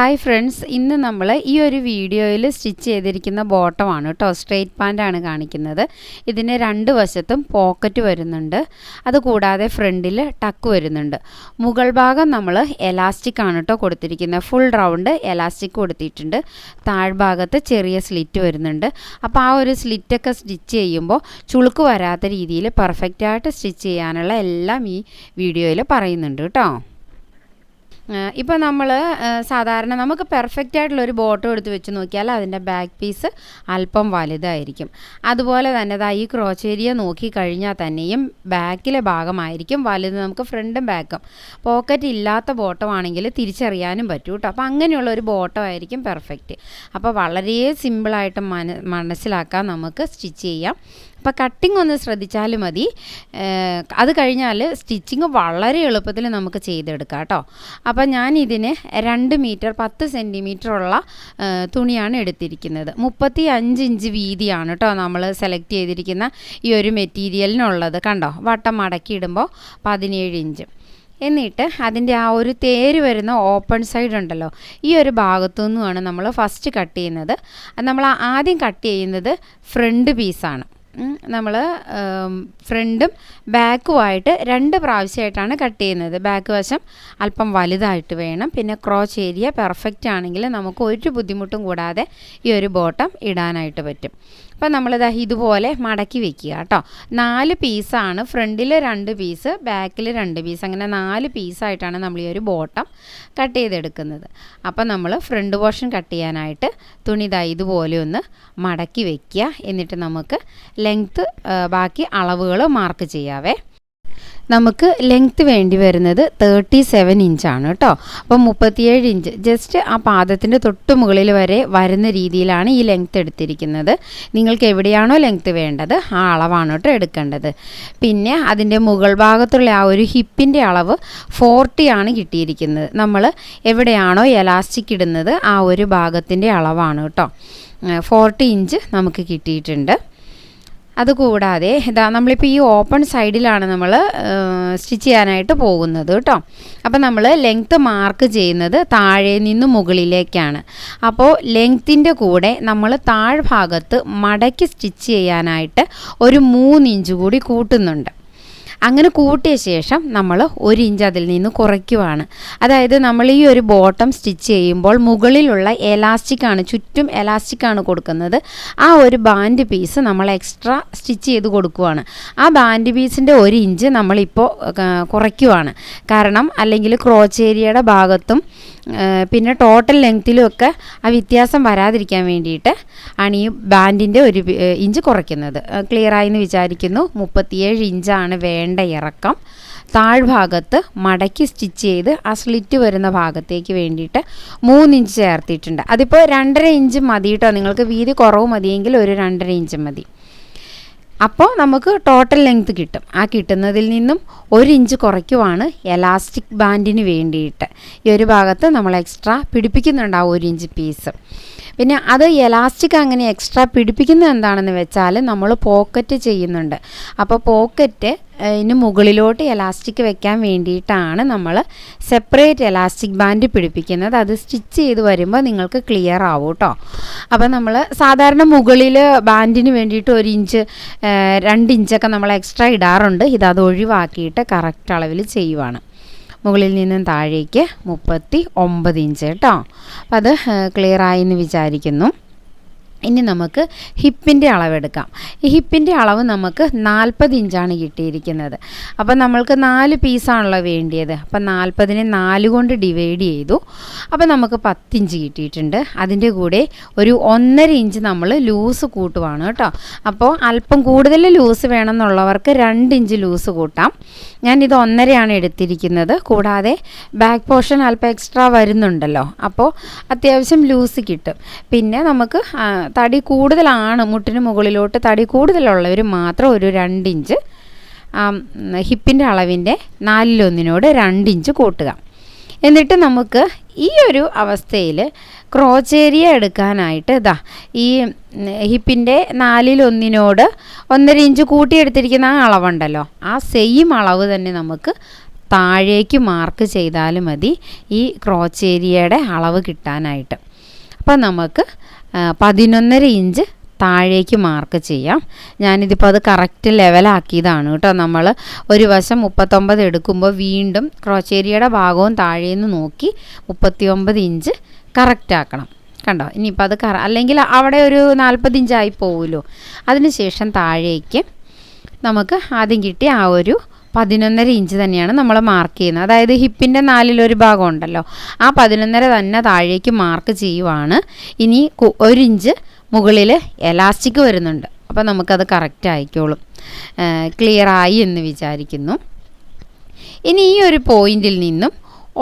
Hi friends, ഇന്ന് നമ്മൾ ഈ ഒരു വീഡിയോയിൽ സ്റ്റിച്ച് ചെയ്തിരിക്കുന്ന ബോട്ടമാണ് കേട്ടോ. സ്ട്രെയിറ്റ് പാൻ്റാണ് കാണിക്കുന്നത്. ഇതിന് രണ്ട് വശത്തും പോക്കറ്റ് വരുന്നുണ്ട്. അതുകൂടാതെ ഫ്രണ്ടിൽ ടക്ക് വരുന്നുണ്ട്. മുകൾ ഭാഗം നമ്മൾ എലാസ്റ്റിക് ആണ് കേട്ടോ കൊടുത്തിരിക്കുന്നത്. ഫുൾ റൗണ്ട് എലാസ്റ്റിക് കൊടുത്തിട്ടുണ്ട്. താഴ്ഭാഗത്ത് ചെറിയ സ്ലിറ്റ് വരുന്നുണ്ട്. അപ്പോൾ ആ ഒരു സ്ലിറ്റൊക്കെ സ്റ്റിച്ച് ചെയ്യുമ്പോൾ ചുളുക്ക് വരാത്ത രീതിയിൽ പെർഫെക്റ്റായിട്ട് സ്റ്റിച്ച് ചെയ്യാനുള്ള എല്ലാം ഈ വീഡിയോയിൽ പറയുന്നുണ്ട് കേട്ടോ. ഇപ്പോൾ നമ്മൾ സാധാരണ നമുക്ക് പെർഫെക്റ്റ് ആയിട്ടുള്ളൊരു ബോട്ടം എടുത്ത് വെച്ച് നോക്കിയാൽ അതിൻ്റെ ബാക്ക് പീസ് അല്പം വലുതായിരിക്കും. അതുപോലെ തന്നെ ഈ ക്രോച്ച് ഏരിയ നോക്കിക്കഴിഞ്ഞാൽ തന്നെയും ബാക്കിലെ ഭാഗമായിരിക്കും വലുത്. നമുക്ക് ഫ്രണ്ടും ബാക്കും പോക്കറ്റ് ഇല്ലാത്ത ബോട്ടമാണെങ്കിൽ തിരിച്ചറിയാനും പറ്റും കേട്ടോ. അപ്പോൾ അങ്ങനെയുള്ള ഒരു ബോട്ടമായിരിക്കും പെർഫെക്റ്റ്. അപ്പോൾ വളരെ സിമ്പിളായിട്ട് മനസ്സിലാക്കാൻ നമുക്ക് സ്റ്റിച്ച് ചെയ്യാം. അപ്പോൾ കട്ടിങ് ഒന്ന് ശ്രദ്ധിച്ചാൽ മതി. അത് കഴിഞ്ഞാൽ സ്റ്റിച്ചിങ് വളരെ എളുപ്പത്തിൽ നമുക്ക് ചെയ്തെടുക്കാം കേട്ടോ. അപ്പോൾ ഞാൻ ഇതിന് 2 മീറ്റർ 10 സെൻറ്റിമീറ്റർ ഉള്ള തുണിയാണ് എടുത്തിരിക്കുന്നത്. 35 ഇഞ്ച് വീതിയാണ് കേട്ടോ നമ്മൾ സെലക്ട് ചെയ്തിരിക്കുന്ന ഈ ഒരു മെറ്റീരിയലിനുള്ളത്. കണ്ടോ, വട്ടം മടക്കി ഇടുമ്പോൾ 17 ഇഞ്ച്. എന്നിട്ട് അതിൻ്റെ ആ ഒരു തേര് വരുന്ന ഓപ്പൺ സൈഡ് ഉണ്ടല്ലോ, ഈ ഒരു ഭാഗത്തു നിന്നുമാണ് നമ്മൾ ഫസ്റ്റ് കട്ട് ചെയ്യുന്നത്. നമ്മൾ ആദ്യം കട്ട് ചെയ്യുന്നത് ഫ്രണ്ട് പീസാണ്. നമ്മൾ ഫ്രണ്ടും ബാക്കുമായിട്ട് 2 പ്രാവശ്യമായിട്ടാണ് കട്ട് ചെയ്യുന്നത്. ബാക്ക് വശം അല്പം വലുതായിട്ട് വേണം. പിന്നെ ക്രോച്ച് ഏരിയ പെർഫെക്റ്റ് ആണെങ്കിൽ നമുക്ക് ഒരു ബുദ്ധിമുട്ടും കൂടാതെ ഈ ഒരു ബോട്ടം ഇടാനായിട്ട് പറ്റും. അപ്പോൾ നമ്മളിത് ഇതുപോലെ മടക്കി വെക്കുക കേട്ടോ. 4 പീസാണ്. ഫ്രണ്ടിൽ 2 പീസ്, ബാക്കിൽ 2 പീസ്, അങ്ങനെ 4 പീസായിട്ടാണ് നമ്മൾ ഈ ഒരു ബോട്ടം കട്ട് ചെയ്തെടുക്കുന്നത്. അപ്പോൾ നമ്മൾ ഫ്രണ്ട് പോർഷൻ കട്ട് ചെയ്യാനായിട്ട് തുണി ഇതുപോലെ ഒന്ന് മടക്കി വെക്കുക. എന്നിട്ട് നമുക്ക് ലെങ്ത്ത് ബാക്കി അളവുകൾ മാർക്ക് ചെയ്യാവേ. നമുക്ക് ലെങ്ത്ത് വേണ്ടി വരുന്നത് 37 ഇഞ്ചാണ് കേട്ടോ. അപ്പം 37 ഇഞ്ച് ജസ്റ്റ് ആ പാദത്തിൻ്റെ തൊട്ട് മുകളിൽ വരെ വരുന്ന രീതിയിലാണ് ഈ ലെങ്ത്ത് എടുത്തിരിക്കുന്നത്. നിങ്ങൾക്ക് എവിടെയാണോ ലെങ്ത്ത് വേണ്ടത് ആ അളവാണ് കേട്ടോ എടുക്കേണ്ടത്. പിന്നെ അതിൻ്റെ മുകൾ ഭാഗത്തുള്ള ആ ഒരു ഹിപ്പിൻ്റെ അളവ് 40 ആണ് കിട്ടിയിരിക്കുന്നത്. നമ്മൾ എവിടെയാണോ എലാസ്റ്റിക് ഇടുന്നത് ആ ഒരു ഭാഗത്തിൻ്റെ അളവാണ് കേട്ടോ. 40 ഇഞ്ച് നമുക്ക് കിട്ടിയിട്ടുണ്ട്. അതുകൂടാതെ നമ്മളിപ്പോൾ ഈ ഓപ്പൺ സൈഡിലാണ് നമ്മൾ സ്റ്റിച്ച് ചെയ്യാനായിട്ട് പോകുന്നത് കേട്ടോ. അപ്പോൾ നമ്മൾ ലെങ്ത്ത് മാർക്ക് ചെയ്യുന്നത് താഴെ നിന്ന് മുകളിലേക്കാണ്. അപ്പോൾ ലെങ്ത്തിൻ്റെ കൂടെ നമ്മൾ താഴ്ഭാഗത്ത് മടക്കി സ്റ്റിച്ച് ചെയ്യാനായിട്ട് ഒരു 3 ഇഞ്ച് കൂടി കൂട്ടുന്നുണ്ട്. അങ്ങനെ കൂട്ടിയ ശേഷം നമ്മൾ 1 ഇഞ്ച് അതിൽ നിന്ന് കുറയ്ക്കുവാണ്. അതായത് നമ്മൾ ഈ ഒരു ബോട്ടം സ്റ്റിച്ച് ചെയ്യുമ്പോൾ മുകളിലുള്ള എലാസ്റ്റിക്കാണ്, ചുറ്റും എലാസ്റ്റിക്കാണ് കൊടുക്കുന്നത്. ആ ഒരു ബാൻഡ് പീസ് നമ്മൾ എക്സ്ട്രാ സ്റ്റിച്ച് ചെയ്ത് കൊടുക്കുവാണ്. ആ ബാൻഡ് പീസിൻ്റെ 1 ഇഞ്ച് നമ്മളിപ്പോൾ കുറയ്ക്കുവാണ്. കാരണം അല്ലെങ്കിൽ ക്രോച്ച് ഏരിയയുടെ ഭാഗത്തും പിന്നെ ടോട്ടൽ ലെങ്ത്തിലും ഒക്കെ ആ വ്യത്യാസം വരാതിരിക്കാൻ വേണ്ടിയിട്ട് ആണ് ഈ ബാൻഡിൻ്റെ 1 ഇഞ്ച് കുറയ്ക്കുന്നത്. ക്ലിയറായി എന്ന് വിചാരിക്കുന്നു. 37 ഇഞ്ചാണ് വേണ്ട ഇറക്കം. താഴ്ഭാഗത്ത് മടക്കി സ്റ്റിച്ച് ചെയ്ത് ആ സ്ലിറ്റ് വരുന്ന ഭാഗത്തേക്ക് വേണ്ടിയിട്ട് 3 ഇഞ്ച് ചേർത്തിട്ടുണ്ട്. അതിപ്പോൾ 2.5 ഇഞ്ച് മതി കേട്ടോ. നിങ്ങൾക്ക് വീതി കുറവ് മതിയെങ്കിൽ ഒരു 2.5 ഇഞ്ച് മതി. അപ്പോൾ നമുക്ക് ടോട്ടൽ ലെങ്ത്ത് കിട്ടും. ആ കിട്ടുന്നതിൽ നിന്നും 1 ഇഞ്ച് കുറയ്ക്കുവാണ് എലാസ്റ്റിക് ബാൻഡിന് വേണ്ടിയിട്ട്. ഈ ഒരു ഭാഗത്ത് നമ്മൾ എക്സ്ട്രാ പിടിപ്പിക്കുന്നുണ്ട് ആ 1 ഇഞ്ച് പീസ്. പിന്നെ അത് എലാസ്റ്റിക് അങ്ങനെ എക്സ്ട്രാ പിടിപ്പിക്കുന്നത് എന്താണെന്ന് വെച്ചാൽ നമ്മൾ പോക്കറ്റ് ചെയ്യുന്നുണ്ട്. അപ്പോൾ പോക്കറ്റ് ഇതിന് മുകളിലോട്ട് എലാസ്റ്റിക് വെക്കാൻ വേണ്ടിയിട്ടാണ് നമ്മൾ സെപ്പറേറ്റ് എലാസ്റ്റിക് ബാൻഡ് പിടിപ്പിക്കുന്നത്. അത് സ്റ്റിച്ച് ചെയ്ത് വരുമ്പോൾ നിങ്ങൾക്ക് ക്ലിയർ ആവും കേട്ടോ. അപ്പോൾ നമ്മൾ സാധാരണ മുകളിൽ ബാൻഡിന് വേണ്ടിയിട്ട് 1 ഇഞ്ച് 2 ഇഞ്ചൊക്കെ നമ്മൾ എക്സ്ട്രാ ഇടാറുണ്ട്. അത് ഒഴിവാക്കിയിട്ട് കറക്റ്റ് അളവിൽ ചെയ്യുവാണ്. മുകളിൽ നിന്നും താഴേക്ക് 39 ഇഞ്ച് കേട്ടോ. അപ്പം അത് ക്ലിയറായി എന്ന് വിചാരിക്കുന്നു. ഇനി നമുക്ക് ഹിപ്പിൻ്റെ അളവെടുക്കാം. ഈ ഹിപ്പിൻ്റെ അളവ് നമുക്ക് 40 ഇഞ്ചാണ് കിട്ടിയിരിക്കുന്നത്. അപ്പം നമ്മൾക്ക് 4 പീസാണല്ലോ വേണ്ടിയത്. അപ്പം 40നെ 4 കൊണ്ട് ഡിവൈഡ് ചെയ്തു. അപ്പം നമുക്ക് 10 ഇഞ്ച് കിട്ടിയിട്ടുണ്ട്. അതിൻ്റെ കൂടെ ഒരു 1.5 ഇഞ്ച് നമ്മൾ ലൂസ് കൂട്ടുവാണ് കേട്ടോ. അപ്പോൾ അല്പം കൂടുതൽ ലൂസ് വേണമെന്നുള്ളവർക്ക് 2 ഇഞ്ച് ലൂസ് കൂട്ടാം. ഞാനിത് 1.5 എടുത്തിരിക്കുന്നത്. കൂടാതെ ബാക്ക് പോർഷൻ അല്പം എക്സ്ട്രാ വരുന്നുണ്ടല്ലോ, അപ്പോൾ അത്യാവശ്യം ലൂസ് കിട്ടും. പിന്നെ നമുക്ക് തടി കൂടുതലാണ്, മുട്ടിന് മുകളിലോട്ട് തടി കൂടുതലുള്ളവർ മാത്രം ഒരു 2 ഇഞ്ച് ഹിപ്പിൻ്റെ അളവിൻ്റെ 4/1 2 ഇഞ്ച് കൂട്ടുക. എന്നിട്ട് നമുക്ക് ഈ ഒരു അവസ്ഥയിൽ ക്രോച്ച് ഏരിയ എടുക്കാനായിട്ട് ഈ ഹിപ്പിൻ്റെ 4/1 1.5 ഇഞ്ച് കൂട്ടിയെടുത്തിരിക്കുന്ന ആ അളവുണ്ടല്ലോ, ആ സെയിം അളവ് തന്നെ നമുക്ക് താഴേക്ക് മാർക്ക് ചെയ്താലും മതി ഈ ക്രോച്ച് ഏരിയയുടെ അളവ് കിട്ടാനായിട്ട്. അപ്പോൾ നമുക്ക് 11.5 ഇഞ്ച് താഴേക്ക് മാർക്ക് ചെയ്യാം. ഞാനിതിപ്പോൾ അത് കറക്റ്റ് ലെവലാക്കിയതാണ് കേട്ടോ. നമ്മൾ ഒരു വശം 39 എടുക്കുമ്പോൾ വീണ്ടും ക്രോച്ച് ഏരിയയുടെ ഭാഗവും താഴേന്ന് നോക്കി 39 ഇഞ്ച് കറക്റ്റ് ആക്കണം. കണ്ടോ? ഇനിയിപ്പോൾ അത് അല്ലെങ്കിൽ അവിടെ ഒരു 40 ഇഞ്ചായി പോകുമല്ലോ. അതിനുശേഷം താഴേക്ക് നമുക്ക് ആദ്യം കിട്ടിയ ആ ഒരു 11.5 ഇഞ്ച് തന്നെയാണ് നമ്മൾ മാർക്ക് ചെയ്യുന്നത്. അതായത് ഹിപ്പിൻ്റെ 4/1 ഭാഗം ഉണ്ടല്ലോ, ആ 11.5 തന്നെ താഴേക്ക് മാർക്ക് ചെയ്യുവാണ്. ഇനി 1 ഇഞ്ച് മുകളിൽ എലാസ്റ്റിക് വരുന്നുണ്ട്. അപ്പോൾ നമുക്കത് കറക്റ്റ് ആയിക്കോളും. ക്ലിയറായി എന്ന് വിചാരിക്കുന്നു. ഇനി ഈ ഒരു പോയിന്റിൽ നിന്നും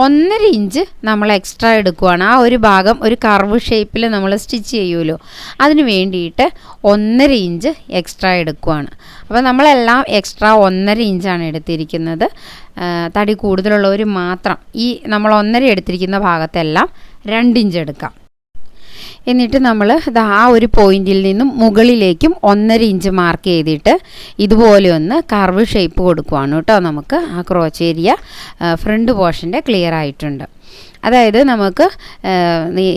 1.5 ഇഞ്ച് നമ്മൾ എക്സ്ട്രാ എടുക്കുവാണ്. ആ ഒരു ഭാഗം ഒരു കർവ് ഷേപ്പിൽ നമ്മൾ സ്റ്റിച്ച് ചെയ്യുമല്ലോ, അതിന് വേണ്ടിയിട്ട് 1.5 ഇഞ്ച് എക്സ്ട്രാ എടുക്കുവാണ്. അപ്പോൾ നമ്മളെല്ലാം എക്സ്ട്രാ 1.5 ഇഞ്ചാണ് എടുത്തിരിക്കുന്നത്. തടി കൂടുതലുള്ളവർ മാത്രം ഈ നമ്മൾ 1.5 എടുത്തിരിക്കുന്ന ഭാഗത്തെല്ലാം 2 ഇഞ്ച് എടുക്കാം. എന്നിട്ട് നമ്മൾ ആ ഒരു പോയിന്റിൽ നിന്നും മുകളിലേക്കും 1.5 ഇഞ്ച് മാർക്ക് ചെയ്തിട്ട് ഇതുപോലെ ഒന്ന് കർവ് ഷേപ്പ് കൊടുക്കുവാണ് കേട്ടോ. നമുക്ക് ആ ക്രോച്ച് ഏരിയ ഫ്രണ്ട് പോർഷൻ്റെ ക്ലിയർ ആയിട്ടുണ്ട്. അതായത് നമുക്ക്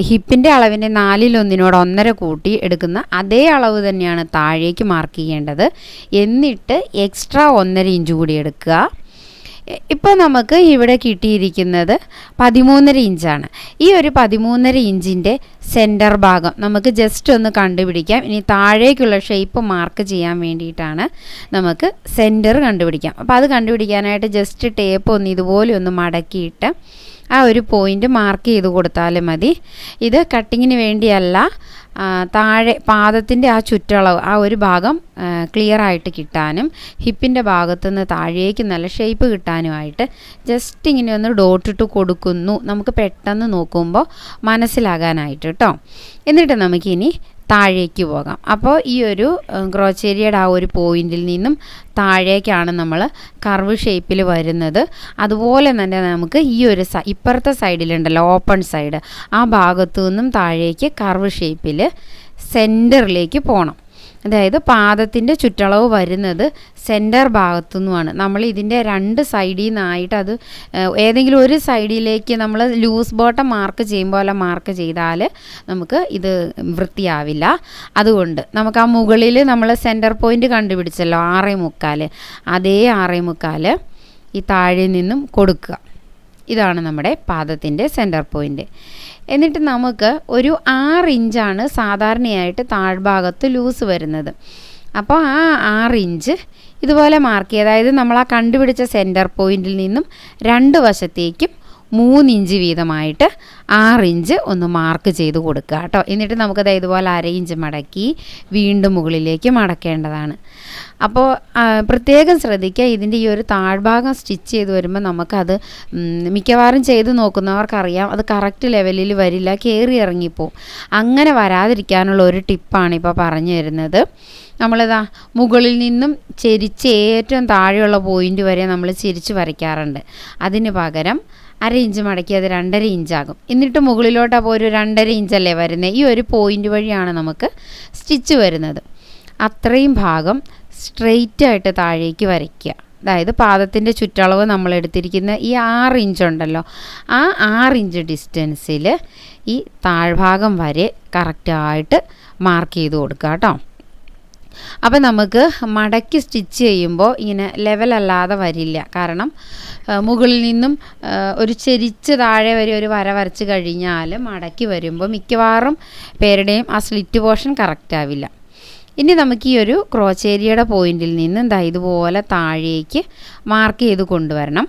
ഹിപ്പിൻ്റെ അളവിൻ്റെ 4/1 1.5 കൂട്ടി എടുക്കുന്ന അതേ അളവ് തന്നെയാണ് താഴേക്ക് മാർക്ക് ചെയ്യേണ്ടത്. എന്നിട്ട് എക്സ്ട്രാ 1.5 ഇഞ്ച് കൂടി എടുക്കുക. ഇപ്പോൾ നമുക്ക് ഇവിടെ കിട്ടിയിരിക്കുന്നത് 13.5 ഇഞ്ചാണ്. ഈ ഒരു 13.5 ഇഞ്ചിൻ്റെ സെൻറ്റർ ഭാഗം നമുക്ക് ജസ്റ്റ് ഒന്ന് കണ്ടുപിടിക്കാം. ഇനി താഴേക്കുള്ള ഷേപ്പ് മാർക്ക് ചെയ്യാൻ വേണ്ടിയിട്ടാണ് നമുക്ക് സെൻറ്റർ കണ്ടുപിടിക്കാം. അപ്പോൾ അത് കണ്ടുപിടിക്കാനായിട്ട് ജസ്റ്റ് ടേപ്പ് ഒന്ന് ഇതുപോലെ ഒന്ന് മടക്കിയിട്ട് ആ ഒരു പോയിൻ്റ് മാർക്ക് ചെയ്ത് കൊടുത്താലും മതി. ഇത് കട്ടിങ്ങിന് വേണ്ടിയല്ല, താഴെ പാദത്തിൻ്റെ ആ ചുറ്റളവ് ആ ഒരു ഭാഗം ക്ലിയർ ആയിട്ട് കിട്ടാനും ഹിപ്പിൻ്റെ ഭാഗത്തുനിന്ന് താഴേക്ക് നല്ല ഷേപ്പ് കിട്ടാനുമായിട്ട് ജസ്റ്റ് ഇങ്ങനെ ഒന്ന് ഡോട്ടിട്ട് കൊടുക്കുന്നു, നമുക്ക് പെട്ടെന്ന് നോക്കുമ്പോൾ മനസ്സിലാകാനായിട്ട് കേട്ടോ. എന്നിട്ട് നമുക്കിനി താഴേക്ക് പോകാം. അപ്പോൾ ഈ ഒരു ക്രോച്ച് ഏരിയയുടെ ആ ഒരു പോയിന്റിൽ നിന്നും താഴേക്കാണ് നമ്മൾ കർവ് ഷേപ്പിൽ വരുന്നത്. അതുപോലെ തന്നെ നമുക്ക് ഈ ഒരു ഇപ്പുറത്തെ സൈഡിലുണ്ടല്ലോ ഓപ്പൺ സൈഡ്, ആ ഭാഗത്തു നിന്നും താഴേക്ക് കർവ് ഷേപ്പിൽ സെൻറ്ററിലേക്ക് പോകണം. അതായത് പാദത്തിൻ്റെ ചുറ്റളവ് വരുന്നത് സെൻറ്റർ ഭാഗത്തു നിന്നുമാണ്. നമ്മൾ ഇതിൻ്റെ 2 സൈഡിൽ നിന്നായിട്ട് അത് ഏതെങ്കിലും ഒരു സൈഡിലേക്ക് നമ്മൾ ലൂസ് ബോട്ടം മാർക്ക് ചെയ്യുമ്പോൾ മാർക്ക് ചെയ്താൽ നമുക്ക് ഇത് വൃത്തിയാവില്ല. അതുകൊണ്ട് നമുക്ക് ആ മുകളിൽ നമ്മൾ സെൻറ്റർ പോയിൻ്റ് കണ്ടുപിടിച്ചല്ലോ 6.25, അതേ 6.25 ഈ താഴെ നിന്നും കൊടുക്കുക. ഇതാണ് നമ്മുടെ പാദത്തിൻ്റെ സെൻറ്റർ പോയിൻ്റ്. എന്നിട്ട് നമുക്ക് ഒരു 6 ഇഞ്ചാണ് സാധാരണയായിട്ട് താഴ്ഭാഗത്ത് ലൂസ് വരുന്നത്. അപ്പോൾ ആ 6 ഇഞ്ച് ഇതുപോലെ മാർക്ക് ചെയ്യുക. അതായത് നമ്മൾ ആ കണ്ടുപിടിച്ച സെൻറ്റർ പോയിന്റിൽ നിന്നും 2 വശത്തേക്കും 3 ഇഞ്ച് വീതമായിട്ട് 6 ഇഞ്ച് ഒന്ന് മാർക്ക് ചെയ്ത് കൊടുക്കുക കേട്ടോ. എന്നിട്ട് നമുക്കത് ഇതുപോലെ 1/2 ഇഞ്ച് മടക്കി വീണ്ടും മുകളിലേക്ക് മടക്കേണ്ടതാണ്. അപ്പോൾ പ്രത്യേകം ശ്രദ്ധിക്കുക, ഇതിൻ്റെ ഈ ഒരു താഴ്ഭാഗം സ്റ്റിച്ച് ചെയ്ത് വരുമ്പോൾ നമുക്കത് മിക്കവാറും ചെയ്ത് നോക്കുന്നവർക്കറിയാം അത് കറക്റ്റ് ലെവലിൽ വരില്ല, കയറി ഇറങ്ങിപ്പോവും. അങ്ങനെ വരാതിരിക്കാനുള്ള ഒരു ടിപ്പാണ് ഇപ്പോൾ പറഞ്ഞു തരുന്നത്. നമ്മളിതാ മുകളിൽ നിന്നും ചെരിച്ച് ഏറ്റവും താഴെയുള്ള പോയിൻ്റ് വരെ നമ്മൾ ചിരിച്ച് വരയ്ക്കാറുണ്ട്. അതിന് പകരം 1/2 ഇഞ്ച് മടക്കി അത് 2.5 ഇഞ്ചാകും. എന്നിട്ട് മുകളിലോട്ട് അപ്പോൾ ഒരു 2.5 ഇഞ്ചല്ലേ വരുന്നത്. ഈ ഒരു പോയിൻ്റ് വഴിയാണ് നമുക്ക് സ്റ്റിച്ച് വരുന്നത്. അത്രയും ഭാഗം സ്ട്രെയിറ്റ് ആയിട്ട് താഴേക്ക് വരയ്ക്കുക. അതായത് പാദത്തിൻ്റെ ചുറ്റളവ് നമ്മൾ എടുത്തിരിക്കുന്ന ഈ 6 ഇഞ്ച് ഉണ്ടല്ലോ, ആ 6 ഇഞ്ച് ഡിസ്റ്റൻസിൽ ഈ താഴ്ഭാഗം വരെ കറക്റ്റായിട്ട് മാർക്ക് ചെയ്ത് കൊടുക്കുക കേട്ടോ. അപ്പോൾ നമുക്ക് മടക്കി സ്റ്റിച്ച് ചെയ്യുമ്പോൾ ഇങ്ങനെ ലെവലല്ലാതെ വരില്ല. കാരണം മുകളിൽ നിന്നും ഒരു ചെരിച്ച് താഴെ വരെ ഒരു വര വരച്ച് കഴിഞ്ഞാൽ മടക്കി വരുമ്പോൾ മിക്കവാറും പേരുടെയും ആ സ്ലിറ്റ് പോർഷൻ കറക്റ്റ് ആവില്ല. ഇനി നമുക്ക് ഈ ഒരു ക്രോച്ച് ഏരിയയുടെ പോയിന്റിൽ നിന്ന് ഇതുപോലെ താഴേക്ക് മാർക്ക് ചെയ്ത് കൊണ്ടുവരണം.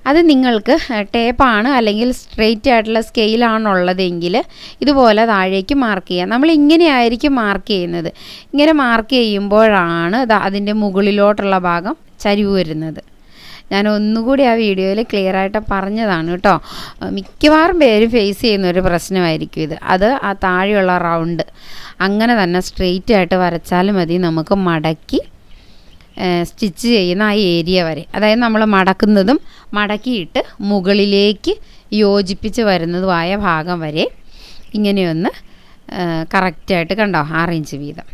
അത് നിങ്ങൾക്ക് ടേപ്പാണ് അല്ലെങ്കിൽ സ്ട്രെയിറ്റ് ആയിട്ടുള്ള സ്കെയിലാണുള്ളതെങ്കിൽ ഇതുപോലെ താഴേക്ക് മാർക്ക് ചെയ്യുക. നമ്മൾ ഇങ്ങനെയായിരിക്കും മാർക്ക് ചെയ്യുന്നത്. ഇങ്ങനെ മാർക്ക് ചെയ്യുമ്പോഴാണ് അതിൻ്റെ മുകളിലോട്ടുള്ള ഭാഗം ചരിവ് വരുന്നത്. ഞാൻ ഒന്നുകൂടി ആ വീഡിയോയിൽ ക്ലിയർ ആയിട്ട് പറഞ്ഞതാണ് കേട്ടോ. മിക്കവാറും പേര് ഫേസ് ചെയ്യുന്ന ഒരു പ്രശ്നമായിരിക്കും ഇത്. അത് ആ താഴെയുള്ള റൗണ്ട് അങ്ങനെ തന്നെ സ്ട്രെയിറ്റ് ആയിട്ട് വരച്ചാലും മതി. നമുക്ക് മടക്കി സ്റ്റിച്ച് ചെയ്യുന്ന ആ ഏരിയ വരെ, അതായത് നമ്മൾ മടക്കുന്നതും മടക്കിയിട്ട് മുകളിലേക്ക് യോജിപ്പിച്ച് വരുന്നതുമായ ഭാഗം വരെ ഇങ്ങനെയൊന്ന് കറക്റ്റായിട്ട് കണ്ടോ 6 ഇഞ്ച് വീതം.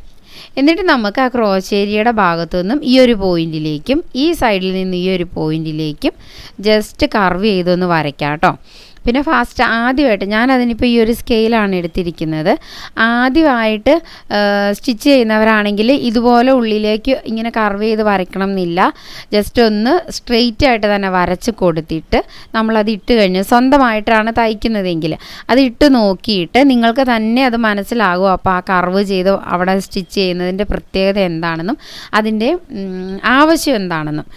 എന്നിട്ട് നമുക്ക് ആ ക്രോച്ച് ഏരിയയുടെ ഭാഗത്തു നിന്നും ഈ ഒരു പോയിന്റിലേക്കും ഈ സൈഡിൽ നിന്ന് ഈ ഒരു പോയിന്റിലേക്കും ജസ്റ്റ് കർവ് ചെയ്തൊന്ന് വരയ്ക്കാം കേട്ടോ. പിന്നെ ഫാസ്റ്റ് ആദ്യമായിട്ട് ഞാനതിനിപ്പോൾ ഈ ഒരു സ്കെയിലാണ് എടുത്തിരിക്കുന്നത്. ആദ്യമായിട്ട് സ്റ്റിച്ച് ചെയ്യുന്നവരാണെങ്കിൽ ഇതുപോലെ ഉള്ളിലേക്ക് ഇങ്ങനെ കർവ് ചെയ്ത് വരയ്ക്കണം എന്നില്ല. ജസ്റ്റ് ഒന്ന് സ്ട്രെയിറ്റ് ആയിട്ട് തന്നെ വരച്ച് കൊടുത്തിട്ട് നമ്മളത് ഇട്ട് കഴിഞ്ഞ് സ്വന്തമായിട്ടാണ് തയ്ക്കുന്നതെങ്കിൽ അത് ഇട്ട് നോക്കിയിട്ട് നിങ്ങൾക്ക് തന്നെ അത് മനസ്സിലാകും. അപ്പോൾ ആ കർവ് ചെയ്ത് അവിടെ സ്റ്റിച്ച് ചെയ്യുന്നതിൻ്റെ പ്രത്യേകത എന്താണെന്നും അതിൻ്റെ ആവശ്യം എന്താണെന്നും.